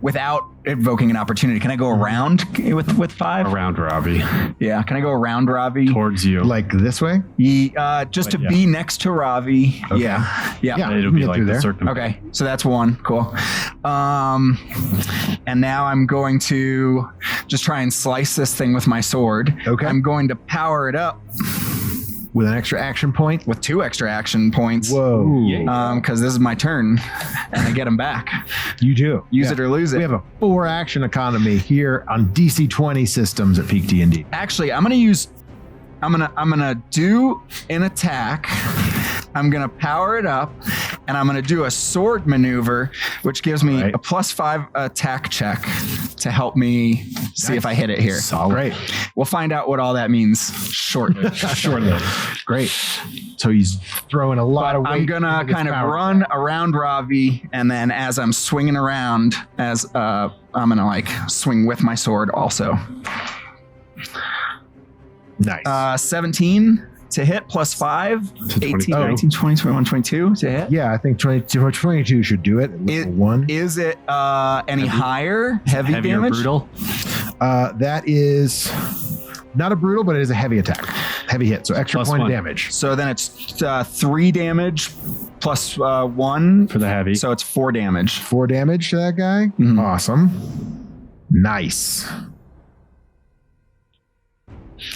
without invoking an opportunity? Can I go around with 5? Around Ravi. Yeah. Can I go around Ravi? Towards you. Like this way? Just to be next to Ravi. Okay. Yeah. It'll be like the circle. Okay, so that's 1. Cool. And now I'm going to just try and slice this thing with my sword. Okay. I'm going to power it up With an extra action point? with 2 extra action points. Whoa. Because this is my turn, and I get them back. You do. Use it or lose it. We have a 4 action economy here on DC20 systems at PeakD&D. Actually, I'm gonna do an attack. I'm gonna power it up, and I'm gonna do a sword maneuver, which gives me a +5 attack check to help me see if I hit it here. Solid. Great. We'll find out what all that means shortly. Great. So he's throwing a lot of weight. I'm gonna kind of run around Ravi, and then as I'm swinging around, I'm gonna like swing with my sword also. Nice. 17 to hit +5, 18, 19, 20, 21, 22 to hit. Yeah, I think 22 should do it. One. Is it any higher? Heavier damage? Brutal? That is not a brutal, but it is a heavy attack. Heavy hit. So extra point of damage. So then it's 3 damage plus 1 for the heavy. So it's 4 damage. 4 damage to that guy. Mm-hmm. Awesome. Nice.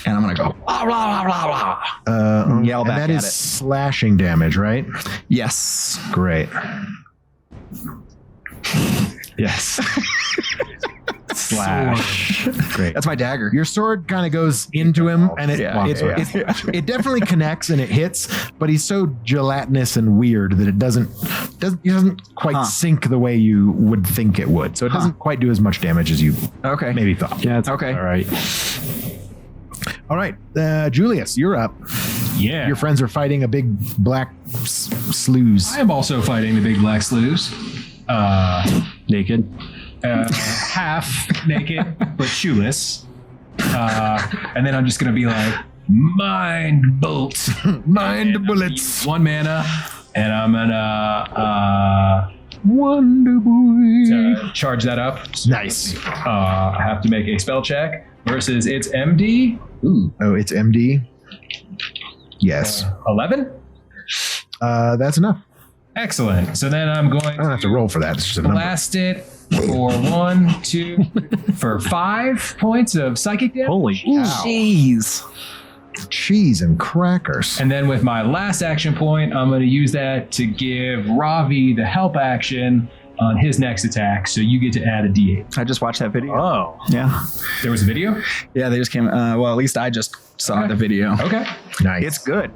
And I'm gonna go blah, blah, blah, blah, blah. Yell back and that at is it. Slashing damage, right? Yes. Great. Yes. Slash. Great. That's my dagger. Your sword kind of goes into him, and it definitely connects and it hits, but he's so gelatinous and weird that it doesn't quite sink the way you would think it would. So it doesn't quite do as much damage as you maybe thought. Yeah, it's okay. All right. All right, Julius, you're up. Yeah. Your friends are fighting a big black slews. I am also fighting the big black slews. Naked. Half naked, but shoeless. And then I'm just going to be like, mind bolt. Mind bullets. 1 mana. And I'm going to Wonder Boy. Charge that up. So Nice. I have to make a spell check versus its MD. Ooh. Oh, it's MD? Yes. 11? That's enough. Excellent. So then I'm going I don't have to roll for that. It's just a number. blast it for 1, 2, for 5 points of psychic damage. Holy cow. Jeez. Cheese and crackers. And then with my last action point, I'm going to use that to give Ravi the help action on his next attack. So you get to add a D8. I just watched that video. Oh. Yeah. There was a video? Yeah, they just came. Well, at least I just saw the video. Okay. Nice. It's good.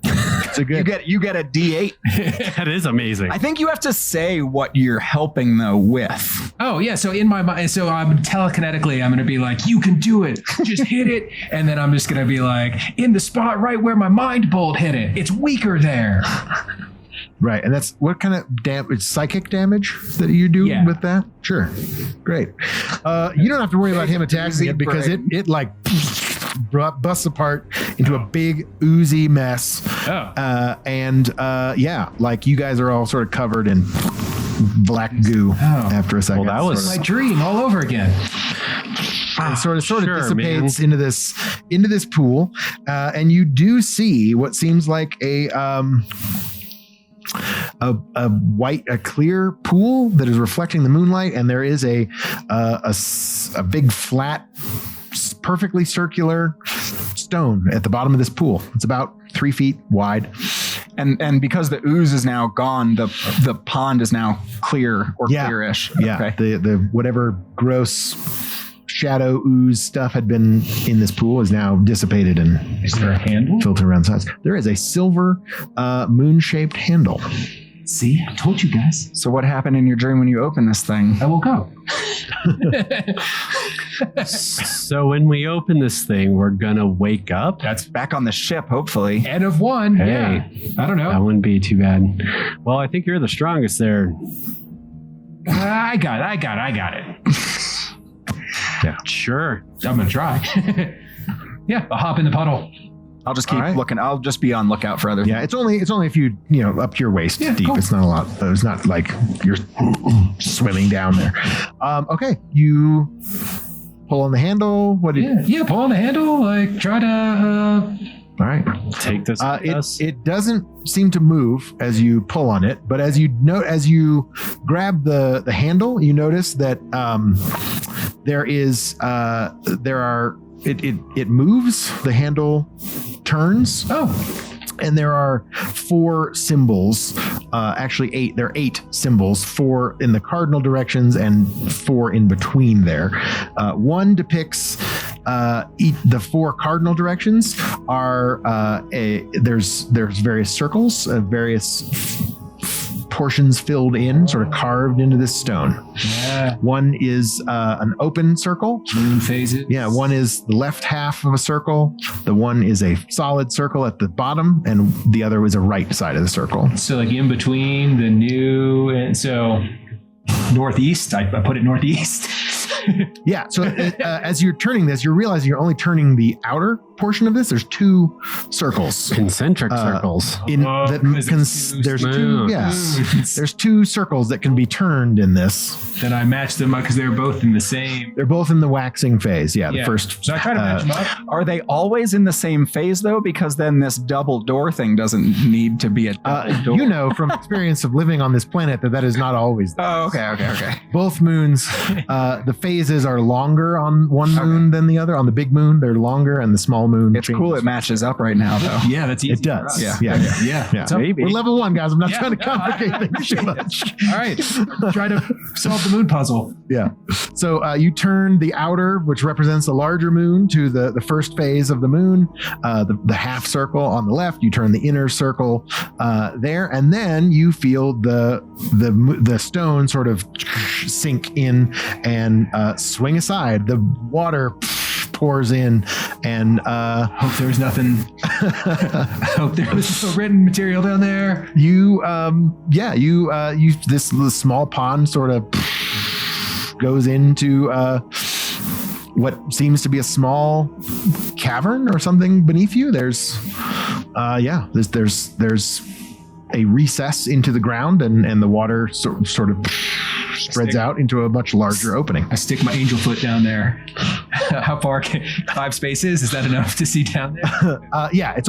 It's a good. You get a D8. That is amazing. I think you have to say what you're helping though with. Oh yeah, so in my mind, so I'm telekinetically, I'm gonna be like, you can do it, just hit it, and then I'm just gonna be like, in the spot right where my mind bolt hit it, it's weaker there. Right, and that's what kind of psychic damage that you do with that? Sure, great. You don't have to worry about him attacking it because it like busts apart into a big oozy mess. Yeah, like you guys are all sort of covered in black goo after a second. Well, that was my dream all over again. It sort of dissipates into this pool, and you do see what seems like a clear pool that is reflecting the moonlight, and there is a big flat, perfectly circular stone at the bottom of this pool. It's about 3 feet wide. And because the ooze is now gone, the pond is now clear or clearish. Yeah. Okay. The whatever gross shadow ooze stuff had been in this pool is now dissipated and Is there a handle? filtered around the sides. There is a silver moon-shaped handle. See, I told you guys. So what happened in your dream when you opened this thing? I woke up. So when we open this thing, we're gonna wake up. That's back on the ship, hopefully. End of one. Hey. Yeah. I don't know. That wouldn't be too bad. Well, I think you're the strongest there. I got it. Yeah. Sure. I'm gonna try. Yeah, I'll hop in the puddle. I'll just keep looking. I'll just be on lookout for other things. Yeah, it's only a few, up to your waist deep. Cool. It's not a lot. It's not like you're swimming down there. Okay, you pull on the handle. What did Yeah, pull on the handle. Like try to. All right. Take this with us. It doesn't seem to move as you pull on it, but as you grab the handle, you notice that it moves. The handle turns. Oh. And there are 4 symbols, actually 8. There are 8 symbols, 4 in the cardinal directions and 4 in between there. One depicts the 4 cardinal directions are there's various circles, various portions filled in, sort of carved into this stone. Yeah. One is an open circle. Moon phases. Yeah, one is the left half of a circle. The one is a solid circle at the bottom, and the other is a right side of the circle. So like in between the new and so northeast. I put it northeast. Yeah. So as you're turning this, you're realizing you're only turning the outer portion of this. There's 2 circles. Concentric circles. There's 2. Yes. There's 2 circles that can be turned in this. Then I matched them up because they're both in the same. They're both in the waxing phase. Yeah. The first. So I try to match them up. Are they always in the same phase though? Because then this double door thing doesn't need to be a double door. From experience of living on this planet that is not always. Oh, okay. Both moons, the phases are longer on one moon than the other. On the big moon, they're longer, and the small moon. It's cool. It matches up right now, though. Yeah, that's easy. It does. Yeah. Maybe. We're level 1, guys. I'm not trying to complicate things too much. All right. Try to solve the moon puzzle. Yeah. So you turn the outer, which represents the larger moon, to the first phase of the moon, the half circle on the left. You turn the inner circle there, and then you feel the stone sort of sink in and swing aside. The water pours in, and hope there's nothing. Hope there was no written material down there. This small pond sort of goes into what seems to be a small cavern or something beneath you. There's a recess into the ground, and the water sort of spreads out into a much larger opening. I stick my angel foot down there. How far? 5 spaces? Is that enough to see down there? It's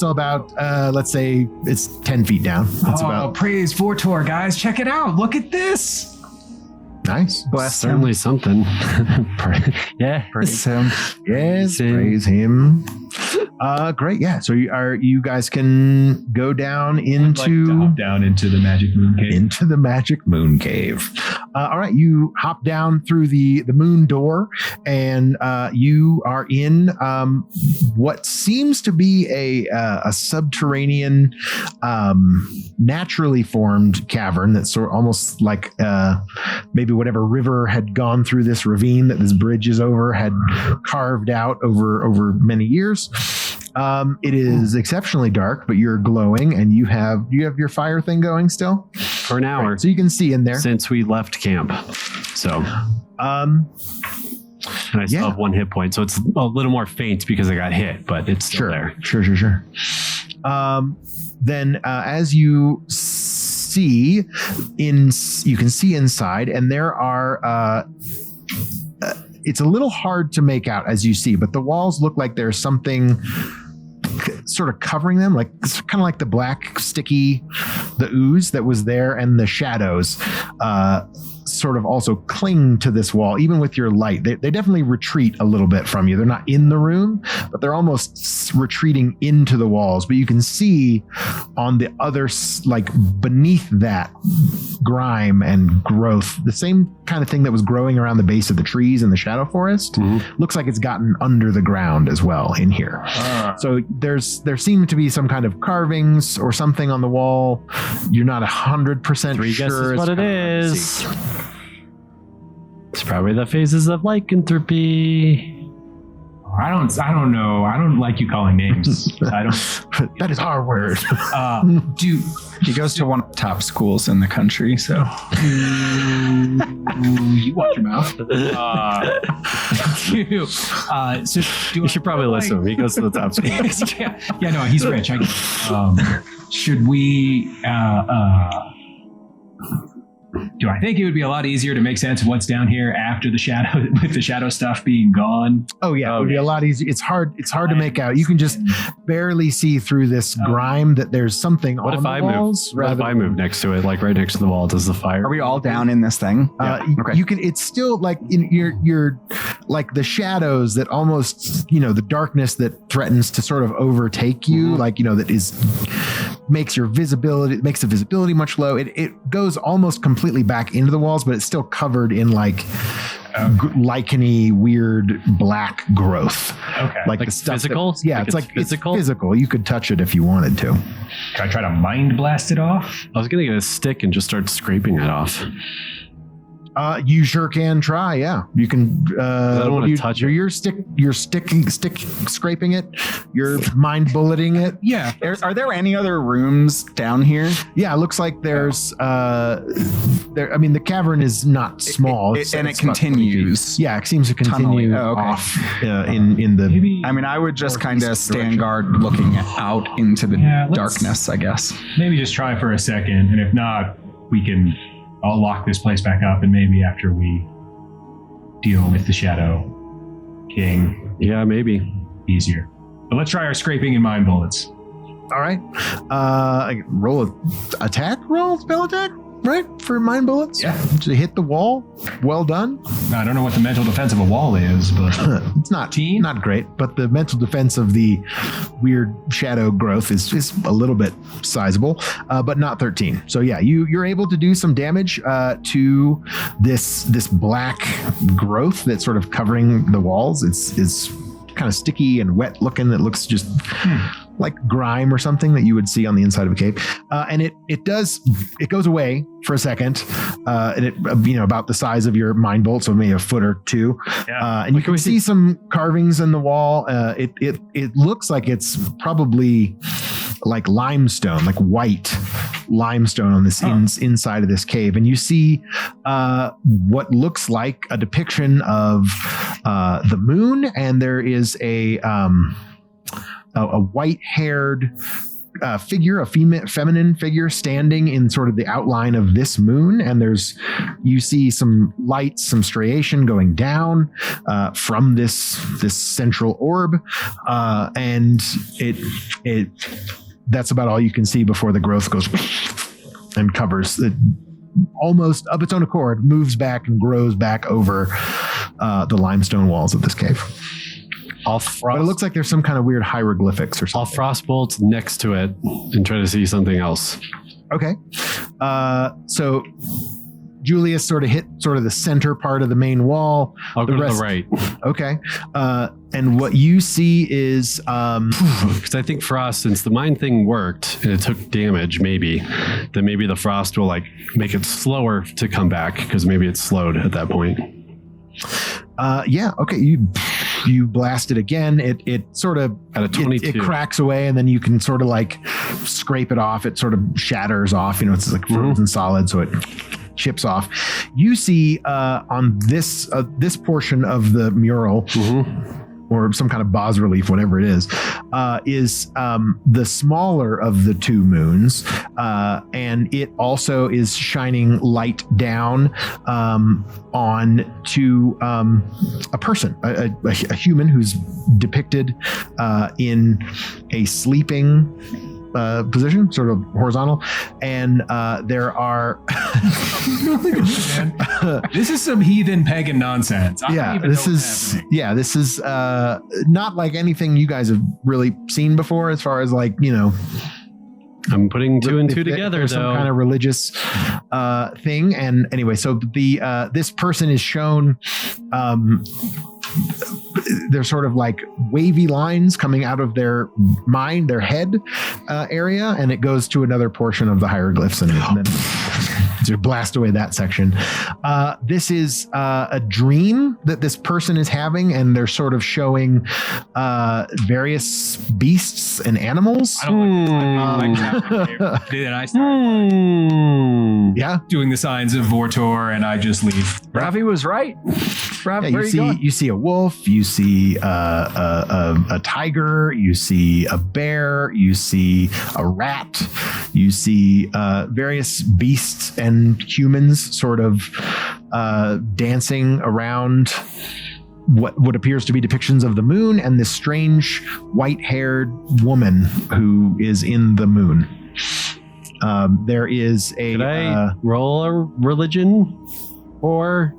about let's say it's 10 feet down. It's about praise Vortor, guys. Check it out. Look at this. Nice. Bless Certainly him. something. Yeah. Praise him. Yes, Praise him. praise him. Great. Yeah. So you guys can go down I'd like to into hop down into the magic moon cave. the magic moon cave. All right, you hop down through the moon door, and you are in what seems to be a subterranean, naturally formed cavern that's sort of almost like maybe whatever river had gone through this ravine that this bridge is over had carved out over many years. It is exceptionally dark, but you're glowing, and you have your fire thing going still For an hour. Right, so you can see in there. Since we left camp. So, and I still have 1 hit point. So it's a little more faint because I got hit, but it's still there. Sure. Then as you see you can see inside, and there are it's a little hard to make out as you see, but the walls look like there's something sort of covering them, like it's kind of like the black sticky, the ooze that was there, and the shadows sort of also cling to this wall, even with your light. They definitely retreat a little bit from you. They're not in the room, but they're almost retreating into the walls. But you can see on the other, like beneath that grime and growth, the same kind of thing that was growing around the base of the trees in the shadow forest, looks like it's gotten under the ground as well in here. So there seem to be some kind of carvings or something on the wall. You're not 100% Three sure guesses what it is. It's probably the phases of lycanthropy. I don't know. I don't like you calling names. I don't. That is our word. He goes to one of the top schools in the country, so You watch your mouth. You should probably listen to him. He goes to the top school. yeah, no, he's rich. Should we? Do I think it would be a lot easier to make sense of what's down here after the shadow, with the shadow stuff being gone? Oh yeah, it would be a lot easier. It's hard to make out. You can just barely see through this grime that there's something What on if the I walls. move? What if I move next to it, like right next to the wall? Does the fire? are we all down in this thing? Okay. You can. It's still like in your like the shadows that almost the darkness that threatens to sort of overtake you, like that makes the visibility much low. It goes almost completely back into the walls, but it's still covered in like licheny, weird black growth. Okay. Like Like the stuff physical? it's physical? It's physical. You could touch it if you wanted to. Can I try to mind blast it off? I was gonna get a stick and just start scraping it off. You sure can try. Yeah, you can. I don't want to touch it. You're stick scraping it. You're mind bulleting it. Yeah. Are there any other rooms down here? Yeah, it looks like there's. There. I mean, the cavern is not small, and it's it about 20 continues. feet. Yeah, it seems to continue Tunneling. Oh, okay. off in the. Maybe. I mean, I would just kind of Northeast stand direction. guard looking out into the Yeah, let's- darkness, I guess. Maybe just try for a second, and if not, I'll lock this place back up, and maybe after we deal with the Shadow King, Yeah, maybe. easier. But let's try our scraping and mind bullets. All right. Roll a spell attack, right? For mind bullets. Yeah. To hit the wall. Well done. I don't know what the mental defense of a wall is, but It's not 13? not great, but the mental defense of the weird shadow growth is a little bit sizable, but not 13. So yeah, you're able to do some damage to this black growth that's sort of covering the walls. It's kind of sticky and wet looking. It looks just like grime or something that you would see on the inside of a cave. And it goes away for a second, and it about the size of your mind bolt, so maybe a foot or two. Yeah. And you can see some carvings in the wall. It looks like it's probably like limestone, like white limestone on this inside of this cave. And you see what looks like a depiction of the moon, and there is a white-haired figure, a feminine figure standing in sort of the outline of this moon, and you see some lights, some striation going down from this central orb, and it that's about all you can see before the growth goes and covers almost of its own accord moves back and grows back over the limestone walls of this cave. But it looks like there's some kind of weird hieroglyphics or something. I'll frostbolt next to it and try to see something else. Okay. So Julius sort of hit sort of the center part of the main wall. I'll go to the right. Okay. And what you see is... Because I think frost, since the mine thing worked and it took damage, maybe the frost will like make it slower to come back because maybe it's slowed at that point. Yeah. Okay. You blast it again. It sort of at a 22. It cracks away, and then you can sort of like scrape it off. It sort of shatters off. It's like frozen solid, so it chips off. You see on this portion of the mural. Or some kind of bas relief, whatever it is the smaller of the two moons. And it also is shining light down on to a person, a human who's depicted in a sleeping position, sort of horizontal, and there are this is some heathen pagan nonsense. This is not like anything you guys have really seen before, as far as like, I'm putting two and two together, though. Some kind of religious thing. And anyway, so the this person is shown there's sort of like wavy lines coming out of their mind, their head area, and it goes to another portion of the hieroglyphs, and then to blast away that section. This is a dream that this person is having, and they're sort of showing various beasts and animals. I don't like that. Then I start doing the signs of Vortor, and I just leave. Ravi was right. Ravi, you see a wolf, you see a tiger, you see a bear, you see a rat, you see various beasts and humans sort of dancing around what appears to be depictions of the moon, and this strange white-haired woman who is in the moon. There is a... Could I roll a religion or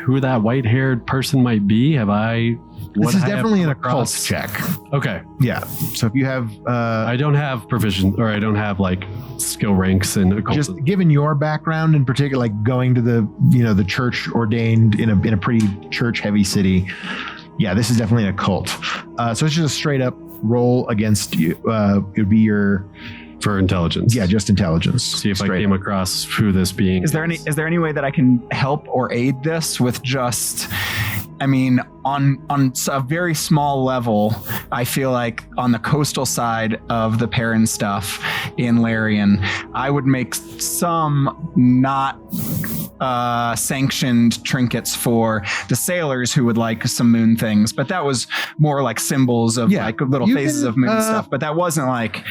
who that white-haired person might be? This is definitely an occult check. Okay. Yeah. So if you have... I don't have proficiency, or I don't have like skill ranks in occultism. Just given your background in particular, like going to the church ordained in a pretty church heavy city. Yeah, this is definitely an occult. So it's just a straight up roll against you. It would be your... For intelligence. Yeah, just intelligence. See if I came across who this being is. Is there any way that I can help or aid this with just... I mean, on a very small level, I feel like on the coastal side of the Perrin stuff in Larian, I would make some not sanctioned trinkets for the sailors who would like some moon things, but that was more like symbols of like little phases of moon stuff. But that wasn't like...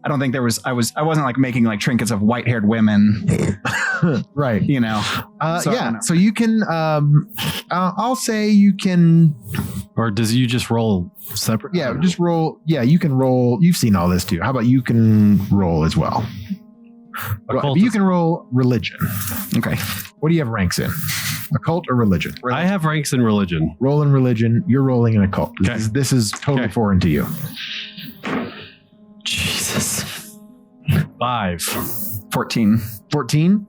I don't think there was. I wasn't like making like trinkets of white-haired women, right? So you can. I'll say you can. Or does you just roll separate? Yeah, just roll. Yeah, you can roll. You've seen all this too. How about you can roll as well? You can roll religion. Okay. What do you have ranks in? Occult or religion? I have ranks in religion. Roll in religion. You're rolling in occult. Okay. This is totally foreign to you. Jesus. 5. 14. 14?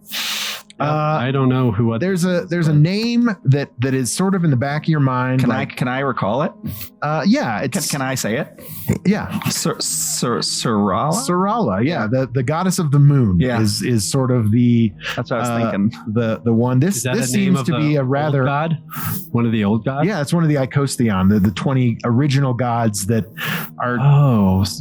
I don't know who. There's a name that is sort of in the back of your mind. Can I recall it? Yeah. Can I say it? Yeah. Cerala? Cerala. Yeah. The goddess of the moon. Yeah. is sort of the. That's what I was thinking. The one. This seems to be a rather god. One of the old gods. Yeah, it's one of the Icostheon, the 20 original gods that are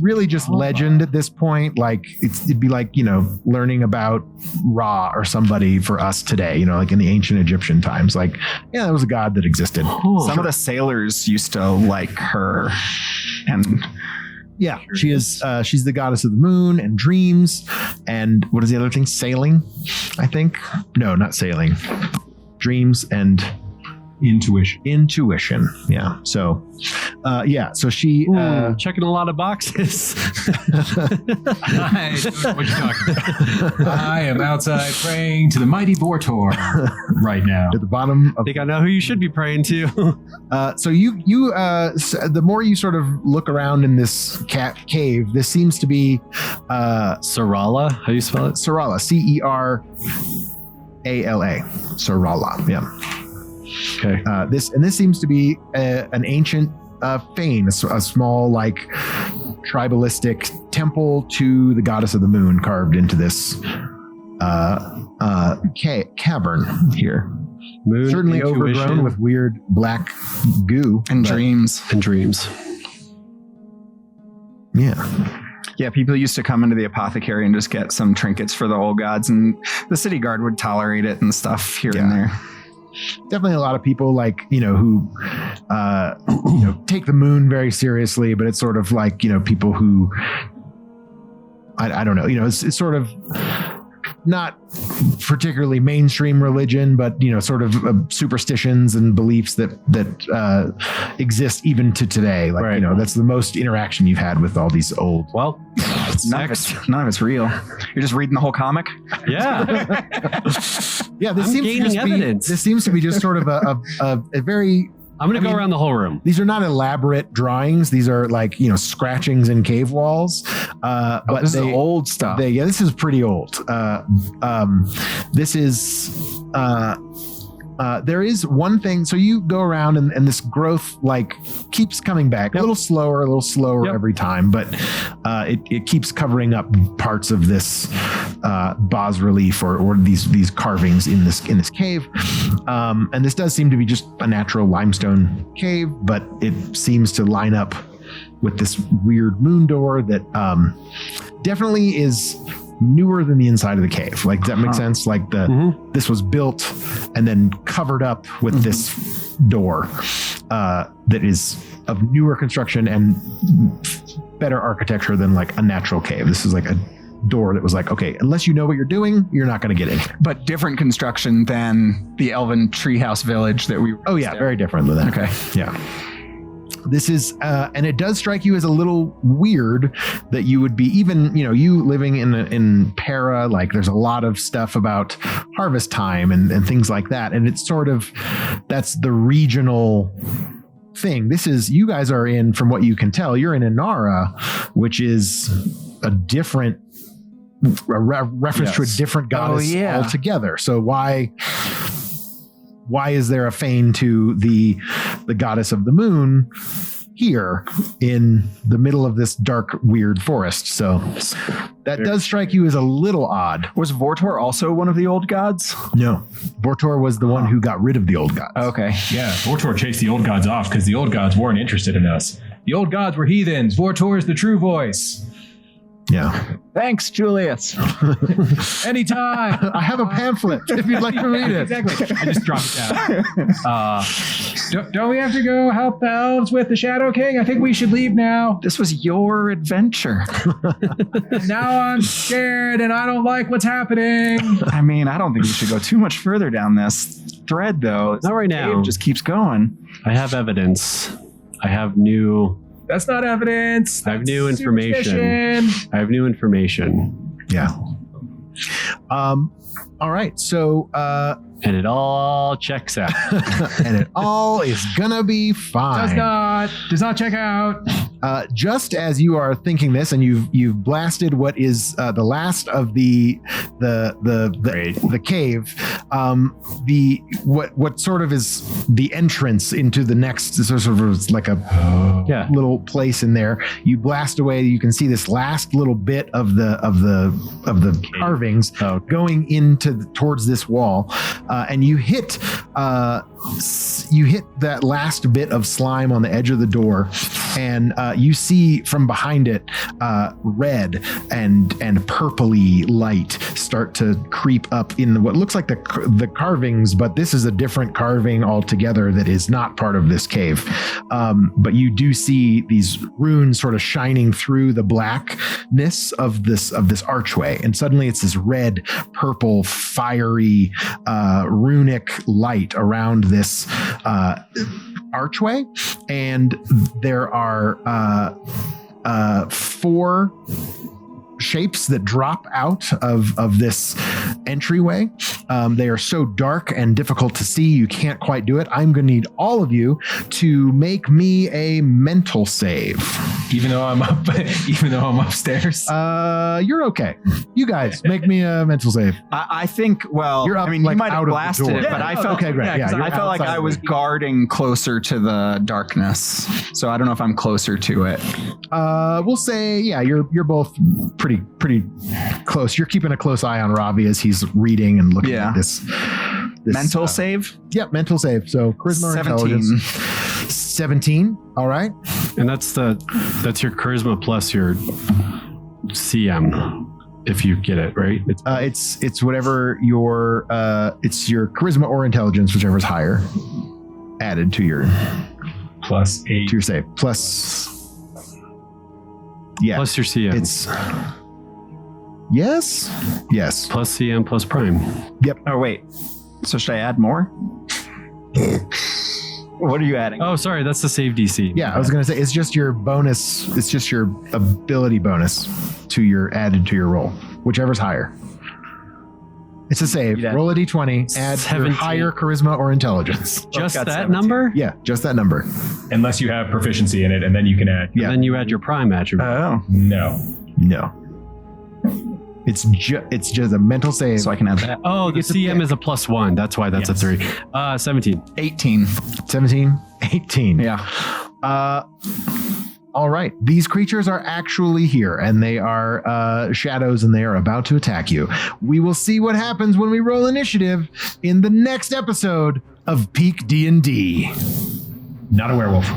really just legend at this point. Like it'd be like learning about Ra or somebody for us today, like in the ancient Egyptian times. Like, yeah, that was a god that existed. Some of the sailors used to like her, and yeah, she is. She's the goddess of the moon and dreams. And what is the other thing? Sailing, I think. No, not sailing. Dreams and intuition. Yeah. So, Yeah. So she checking a lot of boxes. I don't know what you're talking about. I am outside praying to the mighty Vortor right now. at the bottom I of think I know who you should be praying to. so the more you sort of look around in this cave, this seems to be Cerala, how do you spell it? Cerala, Cerala, Cerala. Yeah. Okay. This seems to be an ancient fane, a small like tribalistic temple to the goddess of the moon carved into this cavern here. Moon Certainly intuition overgrown with weird black goo And but- dreams. and dreams. Yeah. Yeah, people used to come into the apothecary and just get some trinkets for the old gods, and the city guard would tolerate it and stuff here and there. Definitely a lot of people like, who, take the moon very seriously, but it's sort of like, people who, I don't know, it's sort of not particularly mainstream religion, but, sort of superstitions and beliefs that exist even to today. Like, Right. That's the most interaction you've had with all these old. Well, None of it's real. You're just reading the whole comic? yeah. Yeah, this I'm seems to gaining just evidence. this seems to be just sort of a very. I'm going to go mean, around the whole room. These are not elaborate drawings. These are like, scratchings in cave walls. But This is old stuff. This is pretty old. This is, there is one thing. So you go around and this growth like keeps coming back a little slower Yep. every time, but it keeps covering up parts of this bas relief or these carvings in this cave. And this does seem to be just a natural limestone cave, but it seems to line up with this weird moon door that definitely is newer than the inside of the cave. Like, does that make sense? Like this was built and then covered up with this door that is of newer construction and better architecture than like a natural cave. This is like a door that was like, okay, unless you know what you're doing, you're not going to get in here. But different construction than the elven treehouse village that we. Oh yeah, very different than that. Okay. Yeah. This is, and it does strike you as a little weird that you would be even, you living in Para, like there's a lot of stuff about harvest time and things like that. And it's sort of, that's the regional thing. This is, you guys are in, from what you can tell, you're in Inara, which is a different, reference to a different goddess altogether. So why is there a fane to the goddess of the moon here in the middle of this dark, weird forest? So that does strike you as a little odd. Was Vortor also one of the old gods? No, Vortor was the one who got rid of the old gods. Okay. Yeah, Vortor chased the old gods off because the old gods weren't interested in us. The old gods were heathens. Vortor is the true voice. Yeah. Thanks, Julius. Anytime. I have a pamphlet if you'd like to read it. Exactly. I just dropped it down. Don't we have to go help the elves with the Shadow King? I think we should leave now. This was your adventure. And now I'm scared and I don't like what's happening. I mean, I don't think we should go too much further down this thread, though. Not right now. It just keeps going. I have evidence. I have new That's not evidence. I have new That's information. superstition. I have new information. Yeah. All right. So, And it all checks out. and it all is gonna be fine. Does not check out. Just as you are thinking this, and you've blasted what is the last of the cave, what sort of is the entrance into the next sort of like a little place in there. You blast away. You can see this last little bit of the carvings going towards this wall, and you hit that last bit of slime on the edge of the door, and you see from behind it red and purpley light start to creep up in what looks like the carvings, but this is a different carving altogether that is not part of this cave. But you do see these runes sort of shining through the blackness of this archway, and suddenly it's this red, purple, fiery runic light around this archway, and there are 4 shapes that drop out of this entryway. They are so dark and difficult to see, you can't quite do it. I'm going to need all of you to make me a mental save. Even though I'm upstairs. You're okay. You guys, make me a mental save. I think, well, You're up, I mean, like, you might out have of the blasted door. it, but Yeah, I felt okay, great. Yeah, 'cause you're I felt like outside I of was it. guarding closer to the darkness. So I don't know if I'm closer to it. We'll say, yeah, you're both pretty close. You're keeping a close eye on Ravi as he's reading and looking at this Mental save? Yep, mental save. So charisma or 17. intelligence. 17. All right. And that's your charisma plus your CM, if you get it right. It's whatever your it's your charisma or intelligence, whichever's higher, added to your +8 to your save. Plus, yeah, plus your CM. it's yes. Plus CM plus prime. Oh, wait. So should I add more? What are you adding? Oh, sorry, that's the save DC. Yeah, I was gonna say it's just your bonus. It's just your ability bonus to your added to your roll, whichever's higher. It's a save. Yeah. Roll a d20. Add your 17. higher charisma or intelligence. Just got that 17. number? Yeah, just that number. unless you have proficiency in it, and then you can add. Yeah. And then you add your prime attribute. Oh. No. No. It's just a mental save. So I can add that. Oh, the It's a CM pick. is a +1. That's why that's Yes. a 3. 17. 18. 17, 18. Yeah. All right. These creatures are actually here, and they are shadows, and they are about to attack you. We will see what happens when we roll initiative in the next episode of PeakD&D. Not a werewolf.